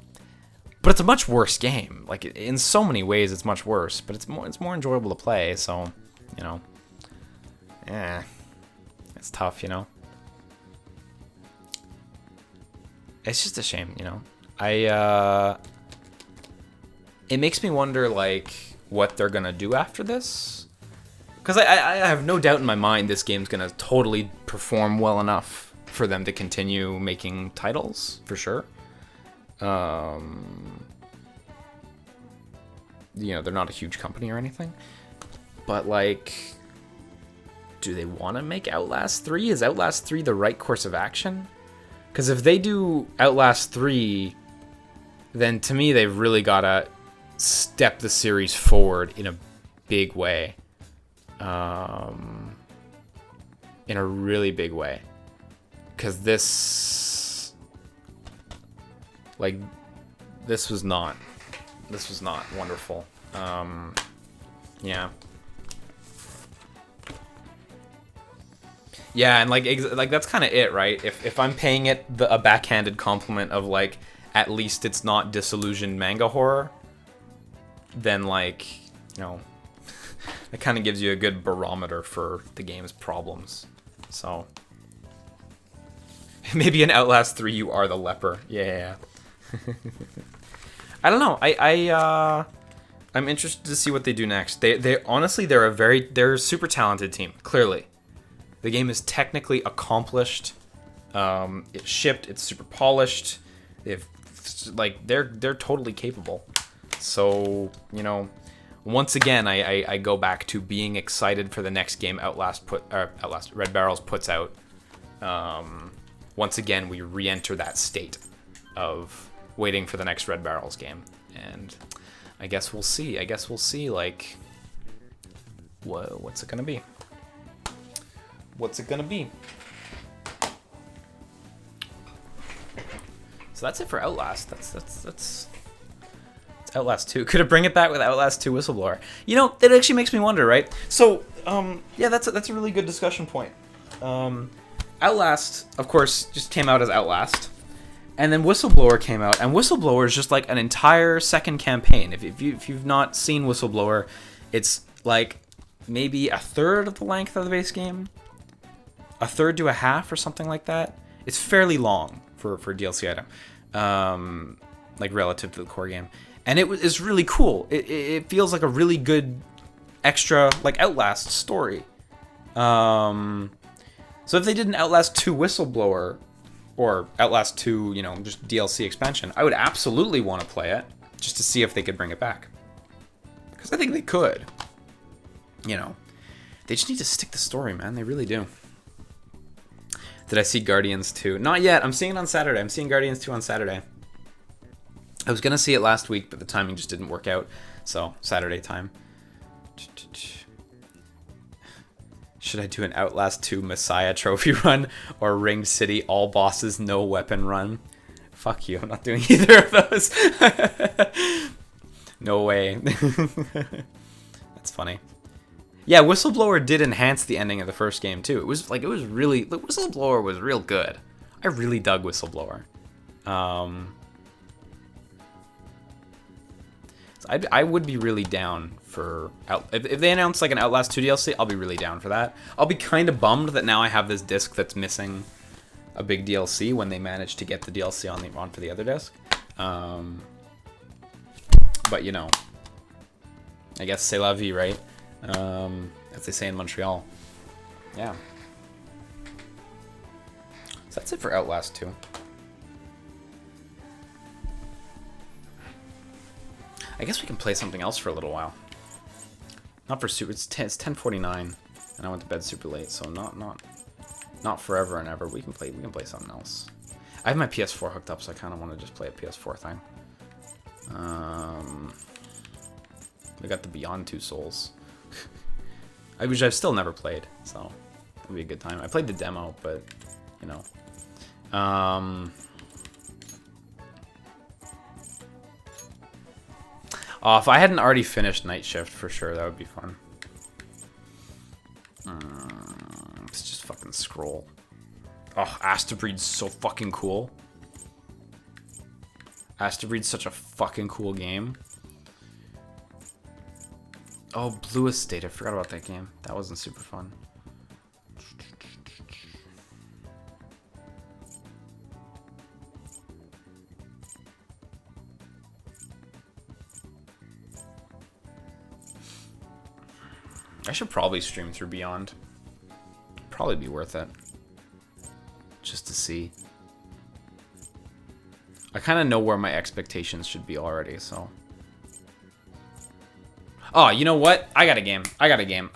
but it's a much worse game. Like, in so many ways, it's much worse, but it's more enjoyable to play. So, you know, it's tough, you know. It's just a shame, you know. It makes me wonder, like, what they're gonna do after this. Because I have no doubt in my mind this game's gonna totally perform well enough for them to continue making titles, for sure. You know, they're not a huge company or anything. But, like, do they want to make Outlast 3? Is Outlast 3 the right course of action? Because if they do Outlast 3, then to me they've really got to step the series forward in a big way. In a really big way. Because this was not wonderful. Yeah. Yeah, and like that's kind of it, right? If I'm paying it a backhanded compliment of, like, at least it's not disillusioned manga horror, then, like, you know, it kind of gives you a good barometer for the game's problems. So maybe in Outlast 3 you are the leper. Yeah. I don't know. I'm interested to see what they do next. They honestly, they're a super talented team, clearly. The game is technically accomplished. It's shipped. It's super polished. They're totally capable. So, you know, once again, I go back to being excited for the next game Red Barrels puts out. Once again, we re-enter that state of waiting for the next Red Barrels game, and I guess we'll see. Like, what's it gonna be? What's it gonna be? So that's it for Outlast. That's Outlast 2. Could it bring it back with Outlast 2 Whistleblower? You know, that actually makes me wonder, right? So, yeah, that's a really good discussion point. Outlast, of course, just came out as Outlast, and then Whistleblower came out, and Whistleblower is just like an entire second campaign. If you've not seen Whistleblower, it's like maybe a third of the length of the base game, a third to a half or something like that. It's fairly long for a DLC item, like relative to the core game. And it's really cool. It feels like a really good extra, like, Outlast story. So if they did an Outlast 2 Whistleblower, or Outlast 2, you know, just DLC expansion, I would absolutely want to play it, just to see if they could bring it back. Because I think they could. You know, they just need to stick the story, man. They really do. Did I see Guardians 2? Not yet. I'm seeing it on Saturday. I'm seeing Guardians 2 on Saturday. I was going to see it last week, but the timing just didn't work out. So, Saturday time. Should I do an Outlast 2 Messiah trophy run or Ringed City all bosses no weapon run? Fuck you. I'm not doing either of those. No way. That's funny. Yeah, Whistleblower did enhance the ending of the first game too. It was really, the Whistleblower was real good. I really dug Whistleblower. I would be really down for if they announce like an Outlast 2 DLC. I'll be really down for that. I'll be kind of bummed that now I have this disc that's missing a big DLC when they managed to get the DLC on for the other disc. But you know, I guess c'est la vie, right? As they say in Montreal. Yeah. So that's it for Outlast 2. I guess we can play something else for a little while. Not for super. It's 10:49, and I went to bed super late, so not forever and ever. We can play something else. I have my PS4 hooked up, so I kind of want to just play a PS4 thing. We got the Beyond Two Souls, which I've still never played, so it'll be a good time. I played the demo, but you know. Oh, if I hadn't already finished Night Shift, for sure, that would be fun. Let's just fucking scroll. Oh, Astabreed's so fucking cool. Astabreed's such a fucking cool game. Oh, Blue Estate. I forgot about that game. That wasn't super fun. I should probably stream through Beyond. Probably be worth it. Just to see. I kind of know where my expectations should be already, so. Oh, you know what? I got a game. I got a game.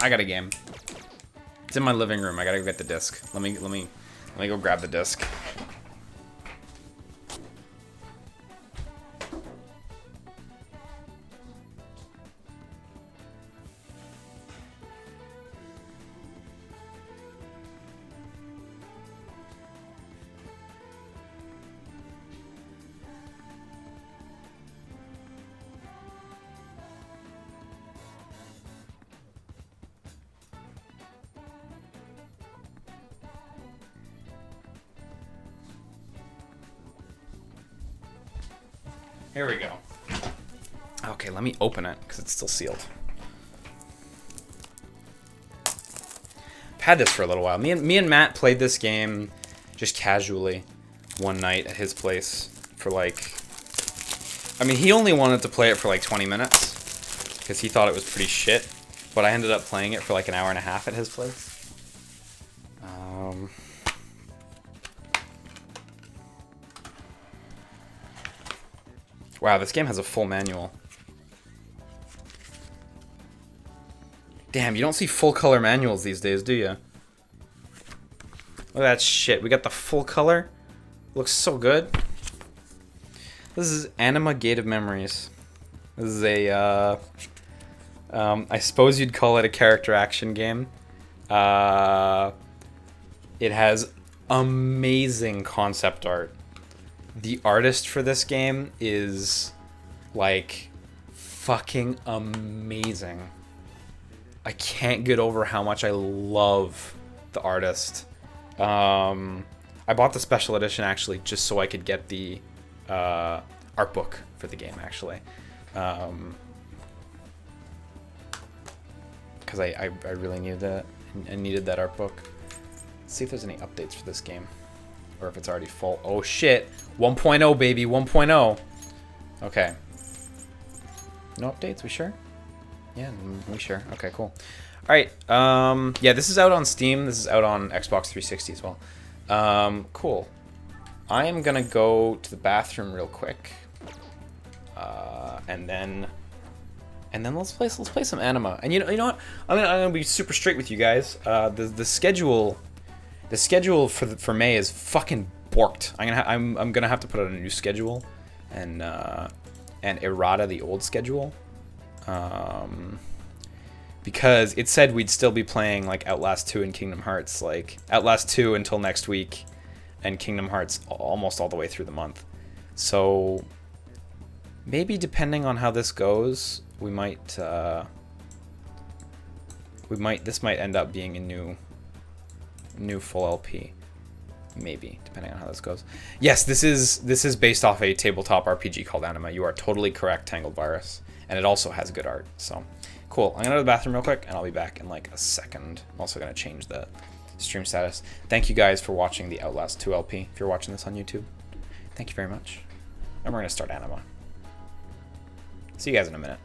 It's in my living room. I gotta go get the disc. Let me go grab the disc. Here we go. Okay, let me open it because it's still sealed. I've had this for a little while. Me and Matt played this game just casually one night at his place for like... I mean, he only wanted to play it for like 20 minutes because he thought it was pretty shit, but I ended up playing it for like an hour and a half at his place. Wow, this game has a full manual. Damn, you don't see full color manuals these days, do you? Look at that shit. We got the full color. Looks so good. This is Anima Gate of Memories. This is a, I suppose you'd call it a character action game. It has amazing concept art. The artist for this game is, like, fucking amazing. I can't get over how much I love the artist. I bought the special edition, actually, just so I could get the art book for the game, actually. Because I really needed that. I needed that art book. Let's see if there's any updates for this game. Or if it's already full. Oh shit. 1.0, baby. 1.0. Okay. No updates? We sure? Yeah, we sure. Okay, cool. Alright. Yeah, this is out on Steam. This is out on Xbox 360 as well. Cool. I am gonna go to the bathroom real quick. And then let's play some Anima. And you know what? I'm gonna be super straight with you guys. The schedule for May is fucking borked. I'm gonna have to put out a new schedule, and errata the old schedule, because it said we'd still be playing like Outlast 2 and Kingdom Hearts, like Outlast 2 until next week, and Kingdom Hearts almost all the way through the month. So maybe depending on how this goes, we might this might end up being a new full LP, maybe, depending on how this goes. Yes, this is based off a tabletop RPG called Anima. You are totally correct, Tangled Virus, and it also has good art. So cool. I'm gonna go to the bathroom real quick, and I'll be back in like a second. I'm also gonna change the stream status. Thank you guys for watching the Outlast 2 LP. If you're watching this on YouTube, thank you very much. And we're gonna start Anima. See you guys in a minute.